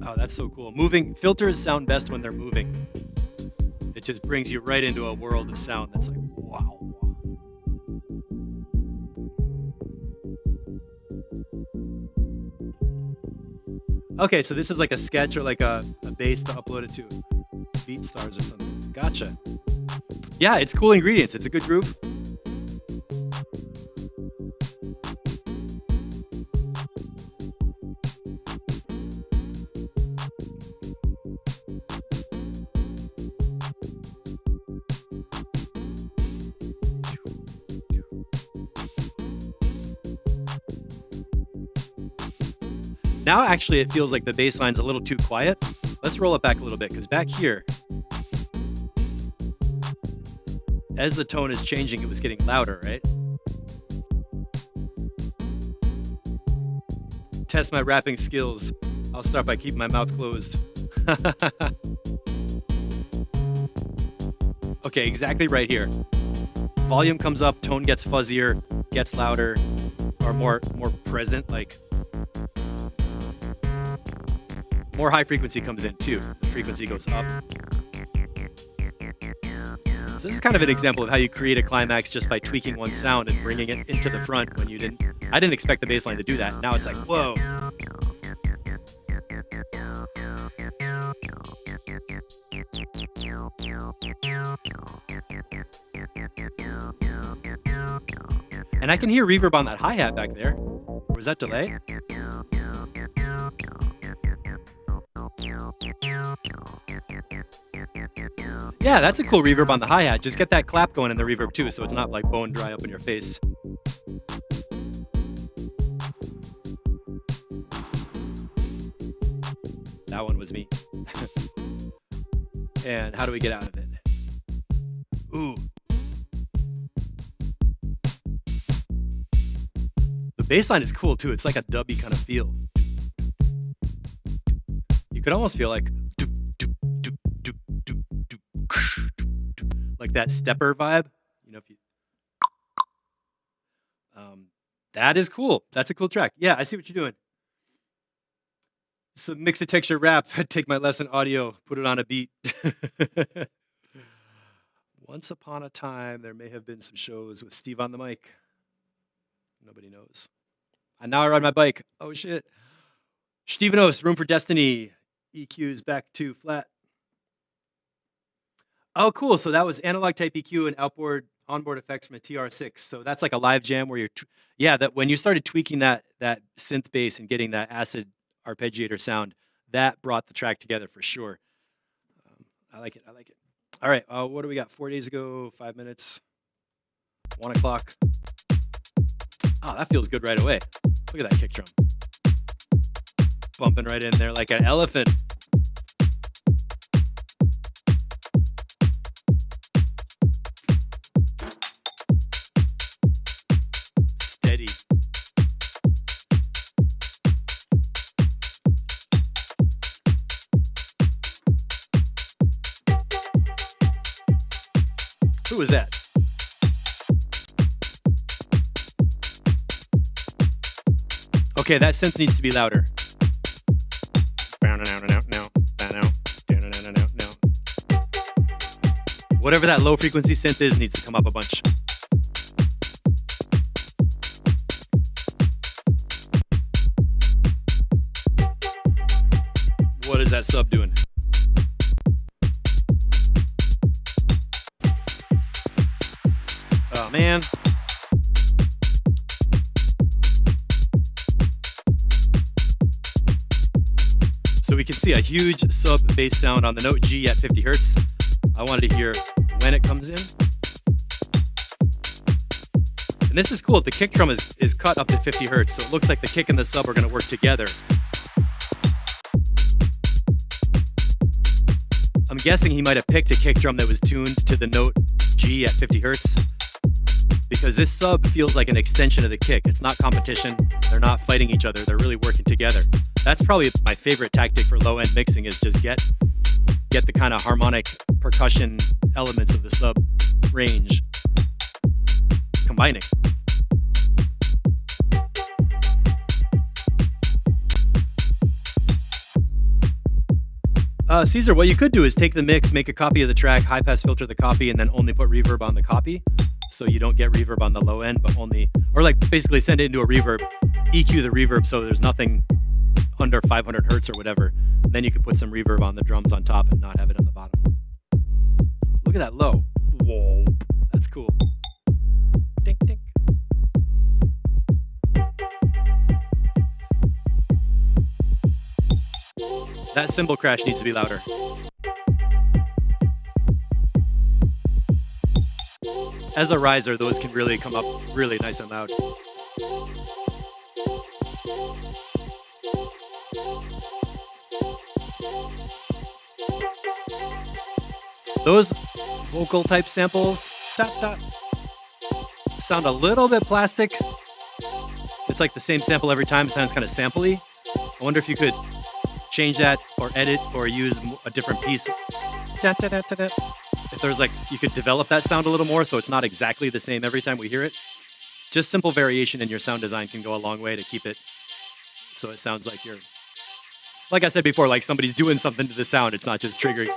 Oh, that's so cool. Moving filters sound best when they're moving. It just brings you right into a world of sound that's like, wow. Okay, so this is like a sketch or like a bass to upload it to BeatStars or something. Gotcha. Yeah, it's cool ingredients. It's a good groove. Now, actually, it feels like the bass line's a little too quiet. Let's roll it back a little bit, because back here, as the tone is changing, it was getting louder, right? Test my rapping skills. I'll start by keeping my mouth closed. Okay, exactly right here. Volume comes up, tone gets fuzzier, gets louder, or more present, like more high frequency comes in too. The frequency goes up. So this is kind of an example of how you create a climax just by tweaking one sound and bringing it into the front when you didn't. I didn't expect the bass line to do that. Now it's like, whoa. And I can hear reverb on that hi-hat back there. Or was that delay? Yeah, that's a cool reverb on the hi-hat. Just get that clap going in the reverb too, so it's not like bone dry up in your face. That one was me. And how do we get out of it? Ooh. The bass line is cool too. It's like a dubby kind of feel. You could almost feel like that stepper vibe. You know, if you that is cool. That's a cool track. Yeah, I see what you're doing. So mix a texture rap, take my lesson audio, put it on a beat. Once upon a time, there may have been some shows with Steve on the mic. Nobody knows. And now I ride my bike. Oh shit. Stevenos, Room for Destiny. EQ's back to flat. Oh, cool. So that was analog type EQ and onboard effects from a TR6. So that's like a live jam where you're, that when you started tweaking that synth bass and getting that acid arpeggiator sound, that brought the track together for sure. I like it. I like it. All right. What do we got? 4 days ago, 5 minutes, 1 o'clock. Oh, that feels good right away. Look at that kick drum. Bumping right in there like an elephant. Steady. Who was that? Okay, that synth needs to be louder. Whatever that low frequency synth is needs to come up a bunch. What is that sub doing? Oh man. So we can see a huge sub bass sound on the note G at 50 hertz. I wanted to hear when it comes in. And this is cool. The kick drum is cut up to 50 hertz, so it looks like the kick and the sub are going to work together. I'm guessing he might have picked a kick drum that was tuned to the note G at 50 hertz because this sub feels like an extension of the kick. It's not competition. They're not fighting each other. They're really working together. That's probably my favorite tactic for low-end mixing is just get the kind of harmonic percussion elements of the sub range combining. Caesar, what you could do is take the mix, make a copy of the track, high pass filter the copy, and then only put reverb on the copy. So you don't get reverb on the low end, but only, or like basically send it into a reverb, EQ the reverb so there's nothing under 500 hertz or whatever. Then you could put some reverb on the drums on top and not have it on the bottom. Look at that low. Whoa, that's cool. Dink, dink. That cymbal crash needs to be louder. As a riser, those can really come up really nice and loud. Those vocal type samples sound a little bit plastic. It's like the same sample every time. It sounds kind of sampley. I wonder if you could change that or edit or use a different piece. If there's like, you could develop that sound a little more so it's not exactly the same every time we hear it. Just simple variation in your sound design can go a long way to keep it so it sounds like you're, like I said before, like somebody's doing something to the sound. It's not just triggering.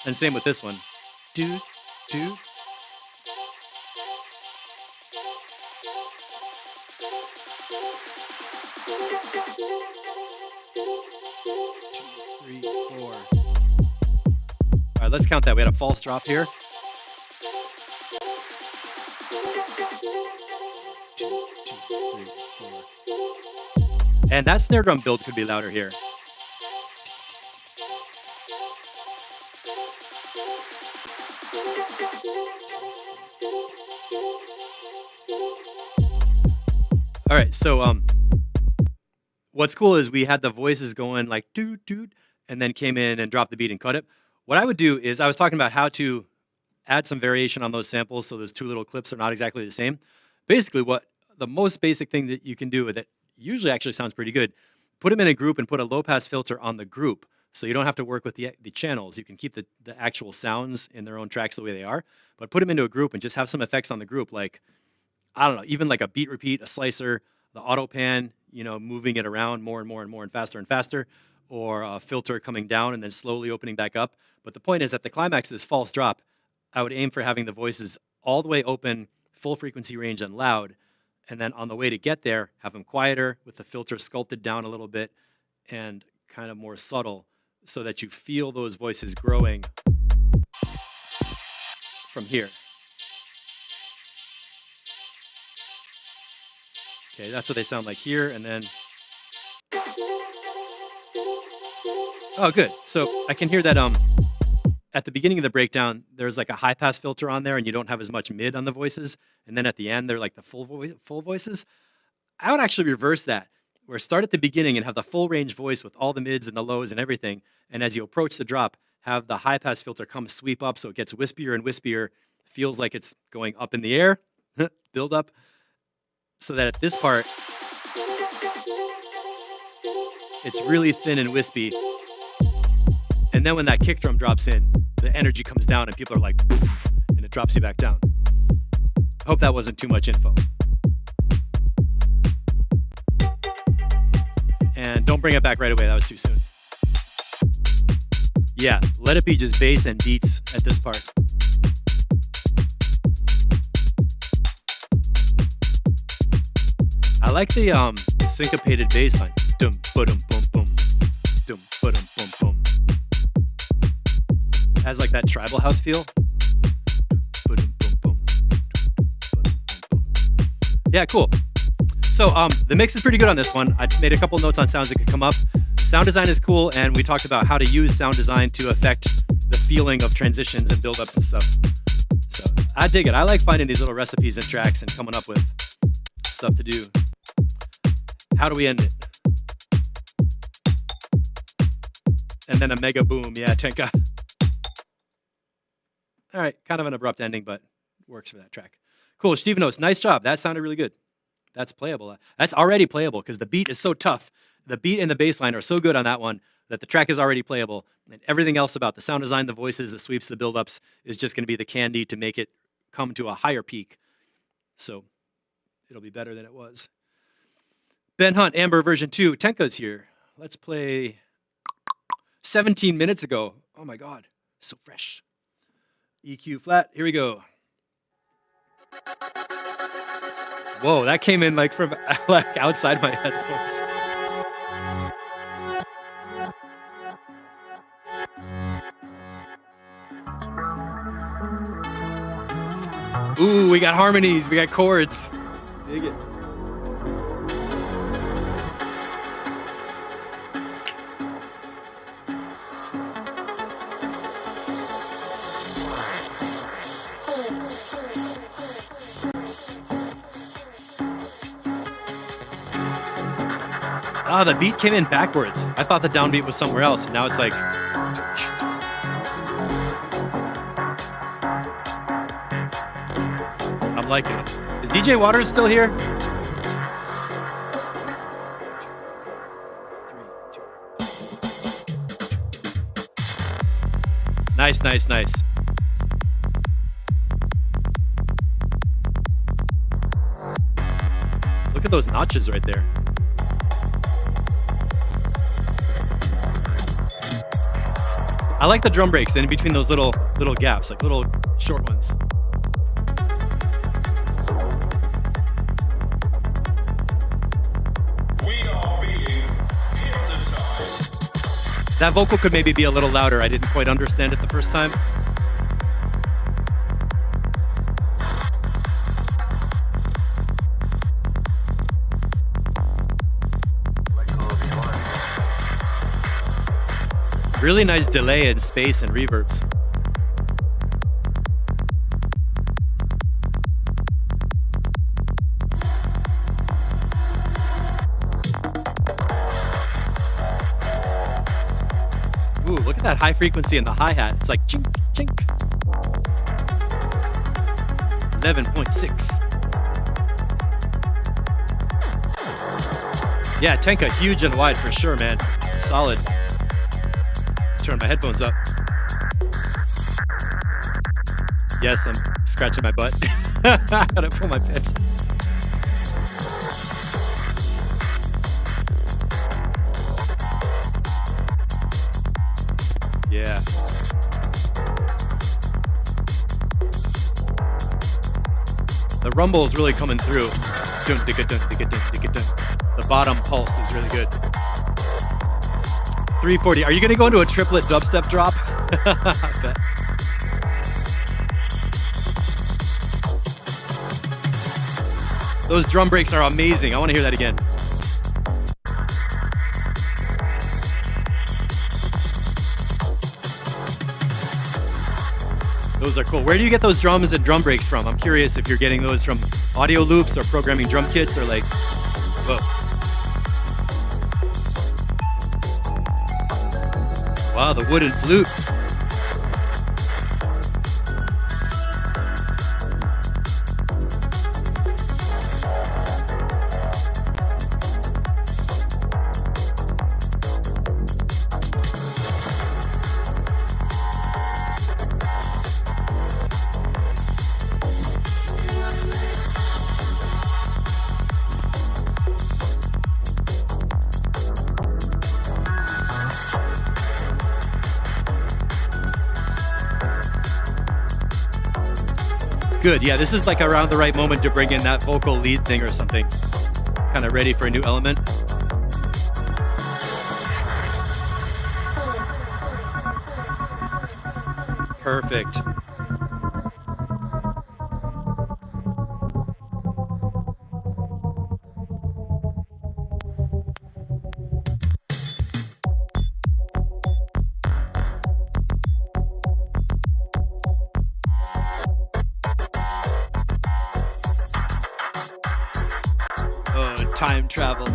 And same with this one. Do, do. 2, 3, 4. All right, let's count that. We had a false drop here. 2, 3, 4. And that snare drum build could be louder here. All right, so what's cool is we had the voices going like doot doot, and then came in and dropped the beat and cut it. What I would do is I was talking about how to add some variation on those samples so those two little clips are not exactly the same. Basically, what the most basic thing that you can do that usually actually sounds pretty good, put them in a group and put a low pass filter on the group. So you don't have to work with the channels. You can keep the actual sounds in their own tracks the way they are, but put them into a group and just have some effects on the group, like, I don't know, even like a beat repeat, a slicer, the auto pan, you know, moving it around more and more and more and faster, or a filter coming down and then slowly opening back up. But the point is, at the climax of this false drop, I would aim for having the voices all the way open, full frequency range and loud, and then on the way to get there, have them quieter with the filter sculpted down a little bit and kind of more subtle, so that you feel those voices growing from here. Okay, that's what they sound like here, and then... Oh, good. So I can hear that at the beginning of the breakdown, there's like a high pass filter on there, and you don't have as much mid on the voices, and then at the end, they're like the full voices. I would actually reverse that, where start at the beginning and have the full range voice with all the mids and the lows and everything, and as you approach the drop, have the high pass filter come sweep up so it gets wispier and wispier, feels like it's going up in the air, build up, so that at this part, it's really thin and wispy. And then when that kick drum drops in, the energy comes down and people are like, poof, and it drops you back down. Hope that wasn't too much info. And don't bring it back right away, that was too soon. Yeah, let it be just bass and beats at this part. I like the syncopated bass line. Dum ba-dum bum bum. Dum ba-dum bum bum. Has like that tribal house feel. Yeah, cool. So the mix is pretty good on this one. I made a couple notes on sounds that could come up. Sound design is cool, and we talked about how to use sound design to affect the feeling of transitions and build-ups and stuff. So I dig it. I like finding these little recipes and tracks and coming up with stuff to do. How do we end it? And then a mega boom. Yeah, Tenka. All right, kind of an abrupt ending, but works for that track. Cool, Steve Notes, nice job. That sounded really good. That's playable. That's already playable because the beat is so tough. The beat and the bass line are so good on that one that the track is already playable. And everything else about the sound design, the voices, the sweeps, the build-ups is just going to be the candy to make it come to a higher peak. So it'll be better than it was. Ben Hunt, Amber version 2. Tenka's here. Let's play 17 minutes ago. Oh my God, so fresh. EQ flat, here we go. Whoa, that came in like from like outside my headphones. Ooh, we got harmonies, we got chords. Dig it. Ah, the beat came in backwards. I thought the downbeat was somewhere else, and now it's like... I'm liking it. Is DJ Waters still here? Nice, nice, nice. Look at those notches right there. I like the drum breaks in between those little gaps, like little short ones. That vocal could maybe be a little louder. I didn't quite understand it the first time. Really nice delay and space and reverbs. Ooh, look at that high frequency in the hi-hat. It's like chink, chink. 11.6. Yeah, Tenka, huge and wide for sure, man. Solid. Turn my headphones up. Yes, I'm scratching my butt. Gotta pull my pants. Yeah. The rumble is really coming through. The bottom pulse is really good. 340. Are you gonna go into a triplet dubstep drop? I bet. Those drum breaks are amazing. I want to hear that again. Those are cool. Where do you get those drums and drum breaks from? I'm curious if you're getting those from audio loops or programming drum kits or like, whoa. Wow, the wooden flute. Good, yeah, this is like around the right moment to bring in that vocal lead thing or something. Kind of ready for a new element. Perfect. Time travel.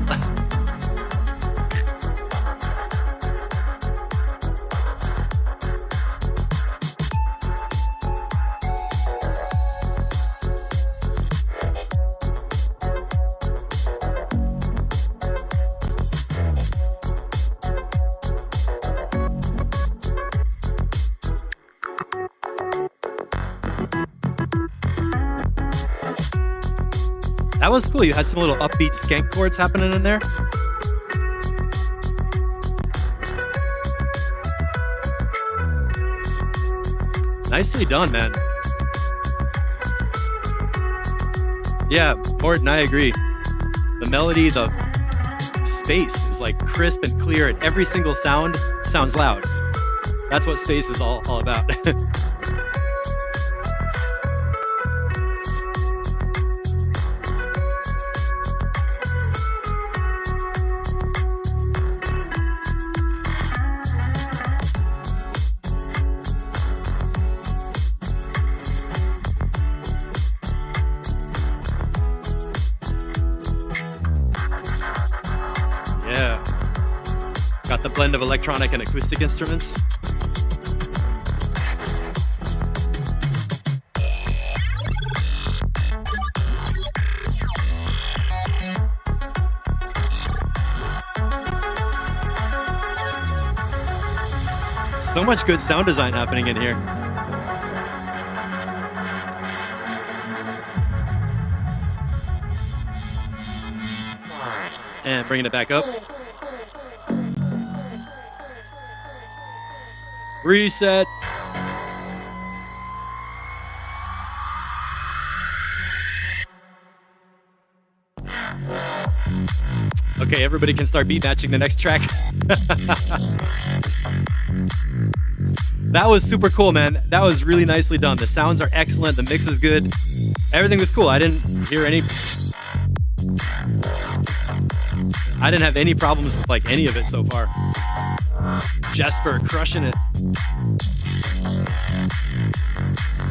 That was cool. You had some little upbeat skank chords happening in there. Nicely done, man. Yeah, Morton, I agree. The melody, the space is like crisp and clear, and every single sound sounds loud. That's what space is all about. Got the blend of electronic and acoustic instruments. So much good sound design happening in here. And bringing it back up. Reset. Okay, everybody can start beat matching the next track. That was super cool, man. That was really nicely done. The sounds are excellent. The mix is good. Everything was cool. I didn't have any problems with like any of it so far. Jesper crushing it.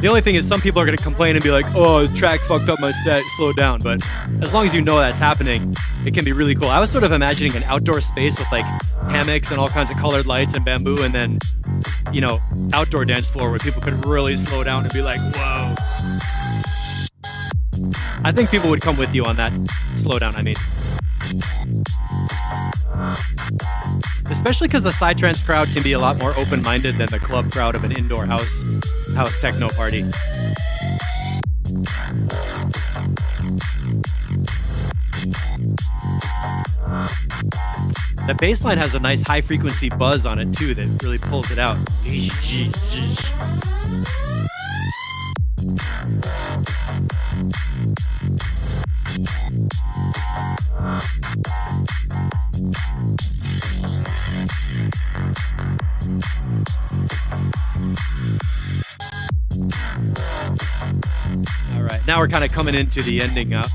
The only thing is some people are going to complain and be like, oh, the track fucked up my set, slow down. But as long as you know that's happening, it can be really cool. I was sort of imagining an outdoor space with like hammocks and all kinds of colored lights and bamboo, and then, you know, outdoor dance floor where people could really slow down and be like, whoa. I think people would come with you on that slowdown, I mean. Especially because the psytrance crowd can be a lot more open-minded than the club crowd of an indoor house techno party. The bass line has a nice high-frequency buzz on it too that really pulls it out. All right, now we're kind of coming into the ending up.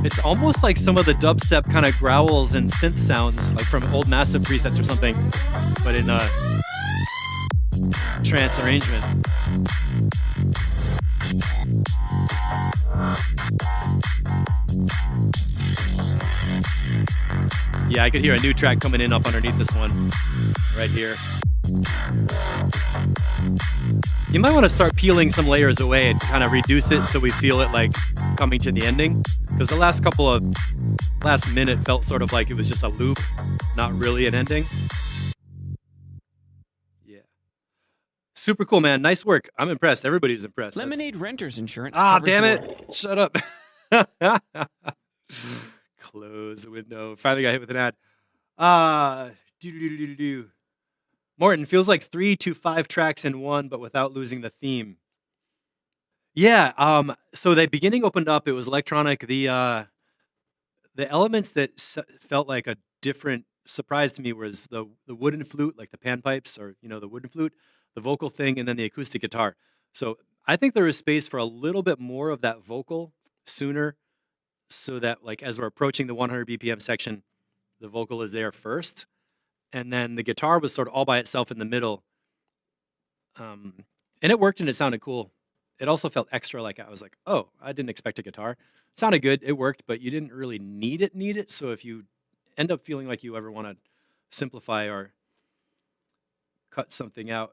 It's almost like some of the dubstep kind of growls and synth sounds, like from old Massive presets or something, but in a trance arrangement. Yeah, I could hear a new track coming in up underneath this one, right here. You might want to start peeling some layers away and kind of reduce it so we feel it like coming to the ending. Because the last minute felt sort of like it was just a loop, not really an ending. Yeah. Super cool, man. Nice work. I'm impressed. Everybody's impressed. Lemonade Renters Insurance. Ah, damn it. Shut up. Close the window. Finally got hit with an ad. Morton, feels like 3 to 5 tracks in one, but without losing the theme. Yeah, so the beginning opened up, it was electronic. The elements that felt like a different surprise to me was the wooden flute, like the panpipes, or, you know, the wooden flute, the vocal thing, and then the acoustic guitar. So I think there is space for a little bit more of that vocal sooner, so that, like, as we're approaching the 100 BPM section, the vocal is there first. And then the guitar was sort of all by itself in the middle. And it worked and it sounded cool. It also felt extra, like I was like, oh, I didn't expect a guitar. It sounded good, it worked, but you didn't really need it. So if you end up feeling like you ever want to simplify or cut something out,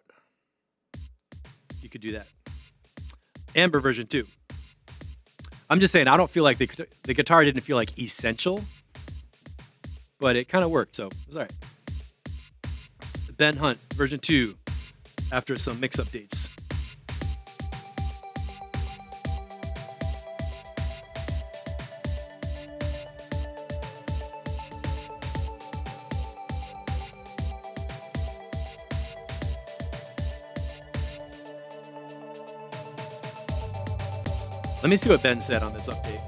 you could do that. Amber version 2. I'm just saying, I don't feel like the guitar didn't feel like essential, but it kind of worked, so it was all right. Ben Hunt, version 2, after some mix updates. Let me see what Ben said on this update.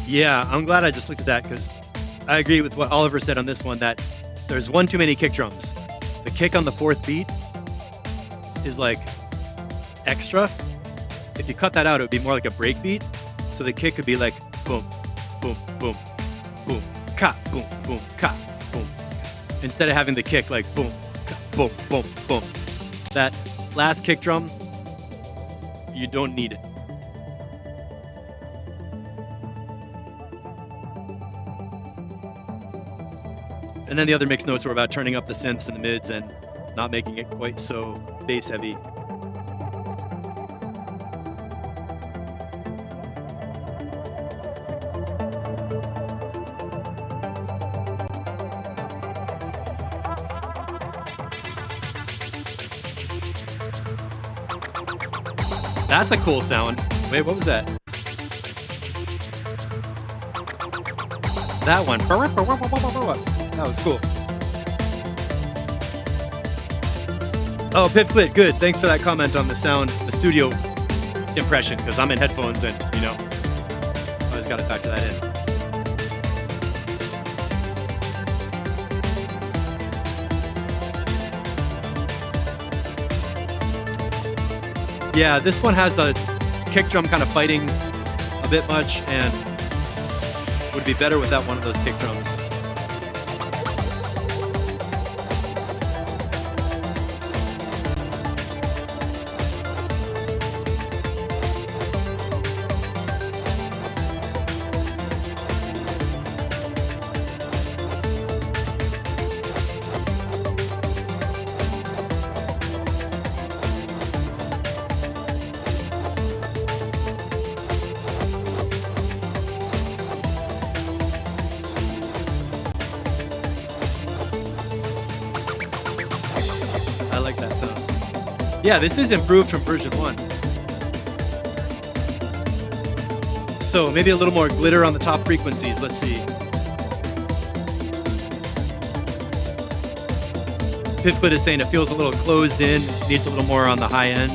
Yeah, I'm glad I just looked at that because I agree with what Oliver said on this one that there's one too many kick drums. The kick on the fourth beat is like extra. If you cut that out, it would be more like a break beat. So the kick could be like boom, boom, boom, boom, ka, boom, boom, ka, boom. Instead of having the kick like boom, ka, boom, boom, boom. That last kick drum, you don't need it. And then the other mixed notes were about turning up the synths and the mids and not making it quite so bass heavy. That's a cool sound. Wait, what was that? That one. That was cool. Oh, Pipclit, good. Thanks for that comment on the sound, the studio impression, because I'm in headphones and, you know, I just got to factor that in. Yeah, this one has a kick drum kind of fighting a bit much and would be better without one of those kick drums. I like that sound. Yeah, this is improved from version 1. So maybe a little more glitter on the top frequencies. Let's see. Pipclit is saying it feels a little closed in, needs a little more on the high end.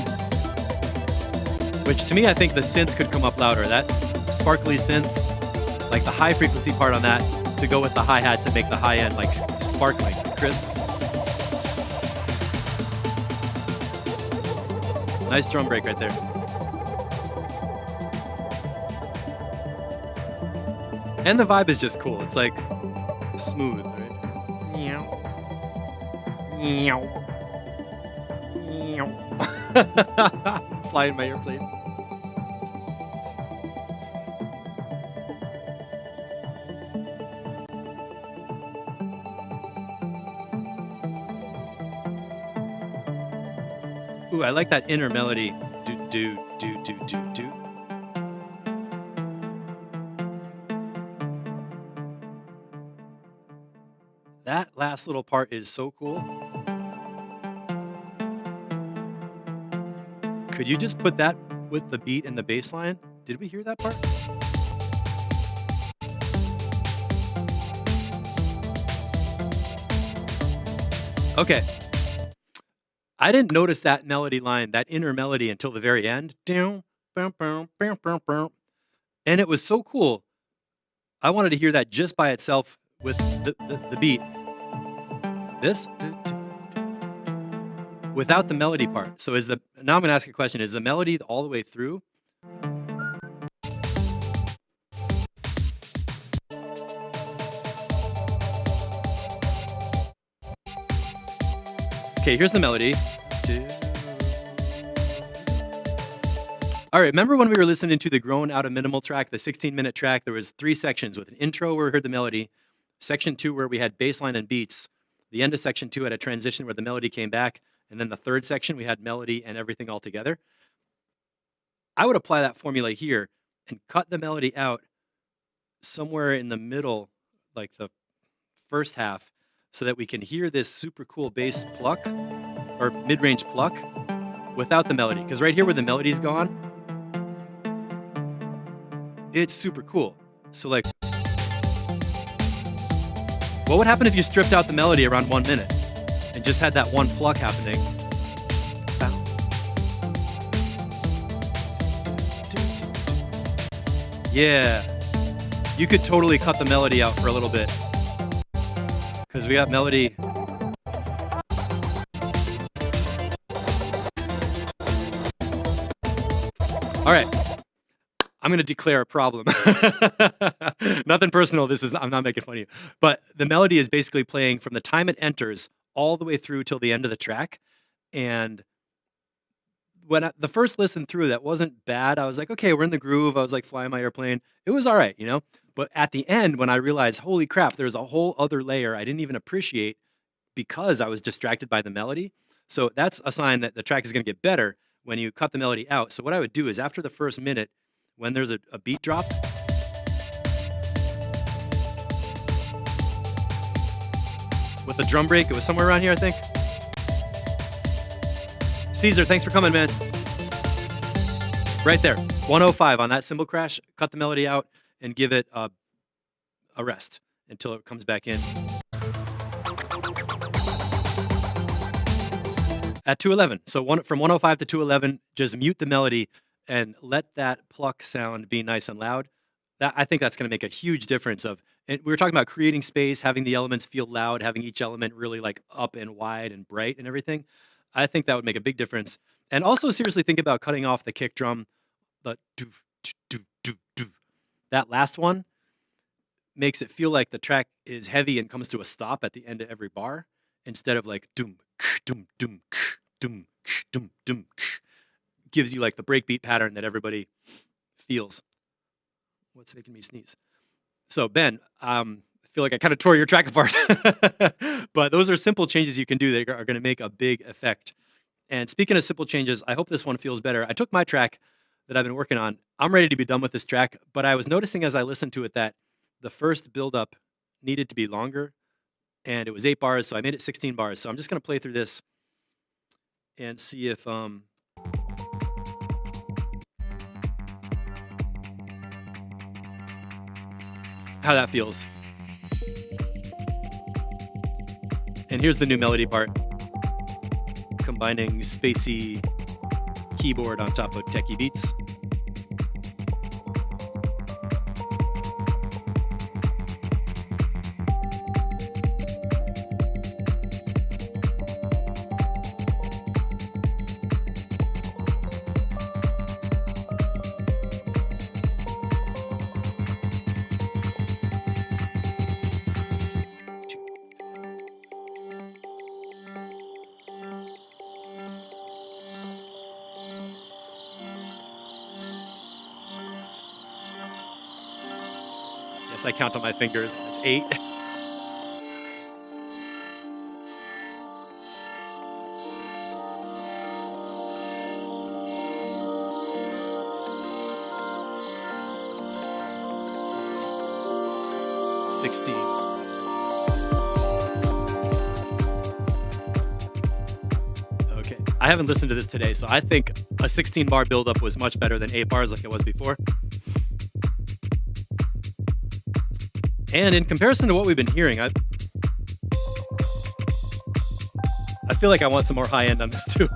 Which to me, I think the synth could come up louder. That sparkly synth, like the high frequency part on that, to go with the hi-hats and make the high end like sparkling, crisp. Nice drum break right there. And the vibe is just cool. It's like smooth, right? Meow. Meow. Meow. Fly in my airplane. Ooh, I like that inner melody. Do, do, do, do, do, do. That last little part is so cool. Could you just put that with the beat and the bass line? Did we hear that part? Okay. I didn't notice that melody line, that inner melody, until the very end. And it was so cool. I wanted to hear that just by itself with the beat. This? Without the melody part. So now I'm going to ask a question. Is the melody all the way through? Okay, here's the melody. All right, remember when we were listening to the Grown Out of Minimal track, the 16-minute track? There was 3 sections with an intro where we heard the melody, section 2 where we had bass line and beats, the end of section 2 had a transition where the melody came back, and then the third section we had melody and everything all together. I would apply that formula here and cut the melody out somewhere in the middle, like the first half, so that we can hear this super cool bass pluck or mid-range pluck without the melody. Because right here where the melody's gone, it's super cool. So like, what would happen if you stripped out the melody around 1 minute and just had that one pluck happening? Yeah. You could totally cut the melody out for a little bit, because we got melody. All right, I'm gonna declare a problem. Nothing personal. I'm not making fun of you, but the melody is basically playing from the time it enters all the way through till the end of the track. And when the first listen through, that wasn't bad. I was like, okay, we're in the groove. I was like flying my airplane. It was all right, you know? But at the end, when I realized, holy crap, there's a whole other layer I didn't even appreciate because I was distracted by the melody. So that's a sign that the track is going to get better when you cut the melody out. So what I would do is after the first minute, when there's a beat drop, with the drum break, it was somewhere around here, I think. Caesar, thanks for coming, man. Right there, 105 on that cymbal crash. Cut the melody out and give it a rest until it comes back in. At 211, so from 105 to 211, just mute the melody and let that pluck sound be nice and loud. I think that's going to make a huge difference. And we were talking about creating space, having the elements feel loud, having each element really like up and wide and bright and everything. I think that would make a big difference. And also seriously think about cutting off the kick drum, the do, do, do, do. That last one makes it feel like the track is heavy and comes to a stop at the end of every bar instead of like doom, doom, doom, doom, doom, doom. Gives you like the breakbeat pattern that everybody feels. What's making me sneeze? So Ben, I feel like I kind of tore your track apart, but those are simple changes you can do that are going to make a big effect. And speaking of simple changes, I hope this one feels better. I took my track that I've been working on. I'm ready to be done with this track, but I was noticing as I listened to it that the first build-up needed to be longer, and it was 8 bars, so I made it 16 bars. So I'm just going to play through this and see if how that feels. And here's the new melody part, combining spacey keyboard on top of techie beats. Yes, I count on my fingers. That's 8. Okay, I haven't listened to this today, so I think a 16 bar buildup was much better than 8 bars like it was before. And in comparison to what we've been hearing, I feel like I want some more high end on this too.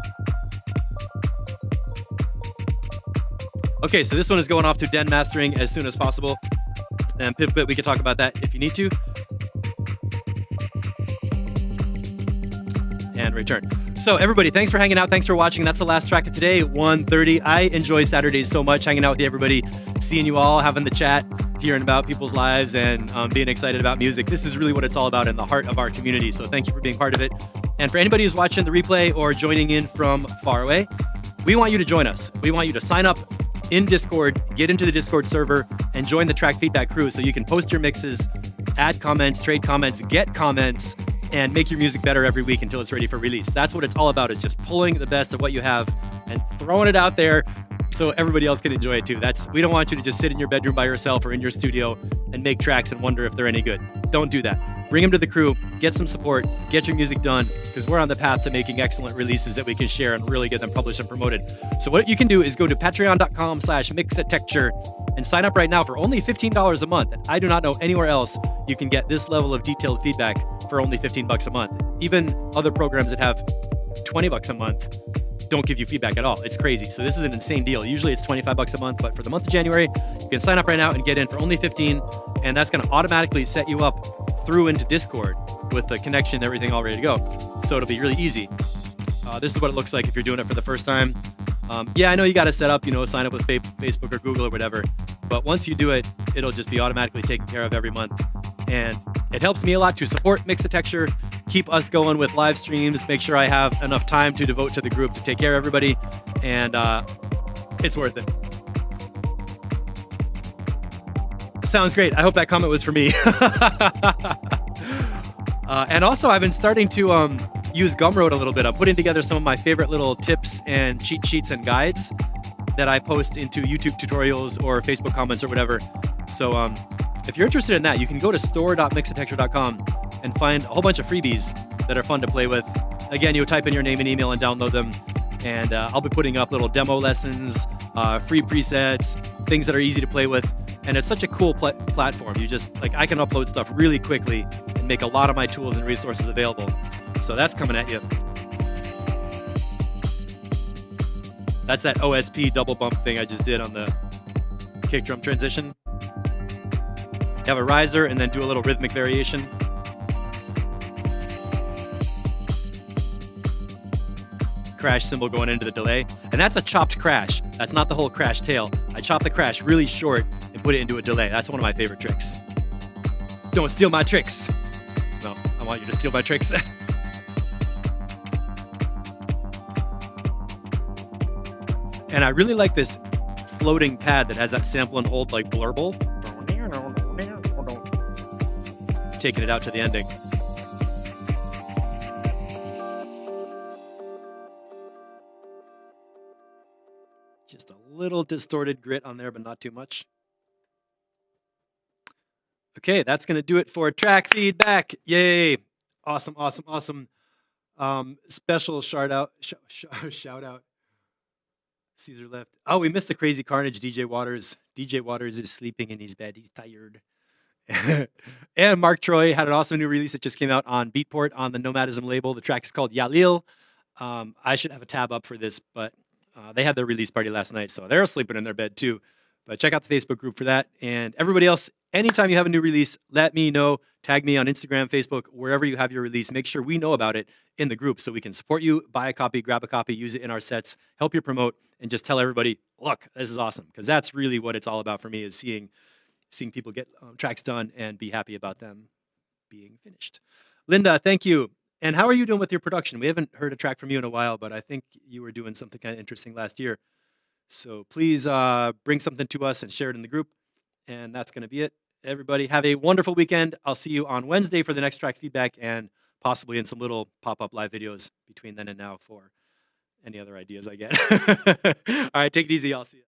Okay, so this one is going off to Den mastering as soon as possible. And Pivbit, we can talk about that if you need to. And return. So everybody, thanks for hanging out. Thanks for watching. That's the last track of today, 1:30. I enjoy Saturdays so much, hanging out with everybody, seeing you all, having the chat, hearing about people's lives, and being excited about music. This is really what it's all about in the heart of our community. So thank you for being part of it. And for anybody who's watching the replay or joining in from far away, we want you to join us. We want you to sign up in Discord, get into the Discord server, and join the Track Feedback crew so you can post your mixes, add comments, trade comments, get comments, and make your music better every week until it's ready for release. That's what it's all about, is just pulling the best of what you have and throwing it out there so everybody else can enjoy it too. We don't want you to just sit in your bedroom by yourself or in your studio and make tracks and wonder if they're any good. Don't do that. Bring them to the crew, get some support, get your music done, because we're on the path to making excellent releases that we can share and really get them published and promoted. So what you can do is go to patreon.com/mixatecture and sign up right now for only $15 a month. And I do not know anywhere else you can get this level of detailed feedback for only $15 a month. Even other programs that have $20 a month don't give you feedback at all. It's crazy. So this is an insane deal. Usually it's $25 a month, but for the month of January, you can sign up right now and get in for only $15. and that's going to automatically set you up through into Discord with the connection and everything all ready to go. So it'll be really easy. This is what it looks like if you're doing it for the first time. Yeah, I know you got to set up, sign up with Facebook or Google or whatever. But once you do it, it'll just be automatically taken care of every month. And it helps me a lot to support Mixatecture, keep us going with live streams, make sure I have enough time to devote to the group to take care of everybody. And it's worth it. Sounds great. I hope that comment was for me. And also, I've been starting to use Gumroad a little bit. I'm putting together some of my favorite little tips and cheat sheets and guides that I post into YouTube tutorials or Facebook comments or whatever. So if you're interested in that, you can go to store.mixatecture.com and find a whole bunch of freebies that are fun to play with. Again, you type in your name and email and download them. And I'll be putting up little demo lessons, free presets, things that are easy to play with. And it's such a cool platform. You just, I can upload stuff really quickly and make a lot of my tools and resources available. So that's coming at you. That's that OSP double bump thing I just did on the kick drum transition. You have a riser and then do a little rhythmic variation. Crash cymbal going into the delay. And that's a chopped crash. That's not the whole crash tail. I chop the crash really short and put it into a delay. That's one of my favorite tricks. Don't steal my tricks. No, I want you to steal my tricks. And I really like this floating pad that has that sample and hold like blurble. Taking it out to the ending. Just a little distorted grit on there, but not too much. Okay, that's going to do it for track feedback. Yay. Awesome, awesome, awesome. Special shout out. Caesar left. Oh, we missed the Crazy Carnage, DJ Waters. DJ Waters is sleeping in his bed. He's tired. And Mark Troy had an awesome new release that just came out on Beatport on the Nomadism label. The track is called Yalil. I should have a tab up for this, but they had their release party last night, so they're sleeping in their bed too. But check out the Facebook group for that. And everybody else, anytime you have a new release, let me know. Tag me on Instagram, Facebook, wherever you have your release. Make sure we know about it in the group so we can support you, buy a copy, grab a copy, use it in our sets, help you promote, and just tell everybody, look, this is awesome. Because that's really what it's all about for me, is seeing people get tracks done and be happy about them being finished. Linda, thank you. And how are you doing with your production? We haven't heard a track from you in a while, but I think you were doing something kind of interesting last year. So please bring something to us and share it in the group. And that's going to be it. Everybody have a wonderful weekend. I'll see you on Wednesday for the next track feedback and possibly in some little pop-up live videos between then and now for any other ideas I get. All right, take it easy. I'll see you.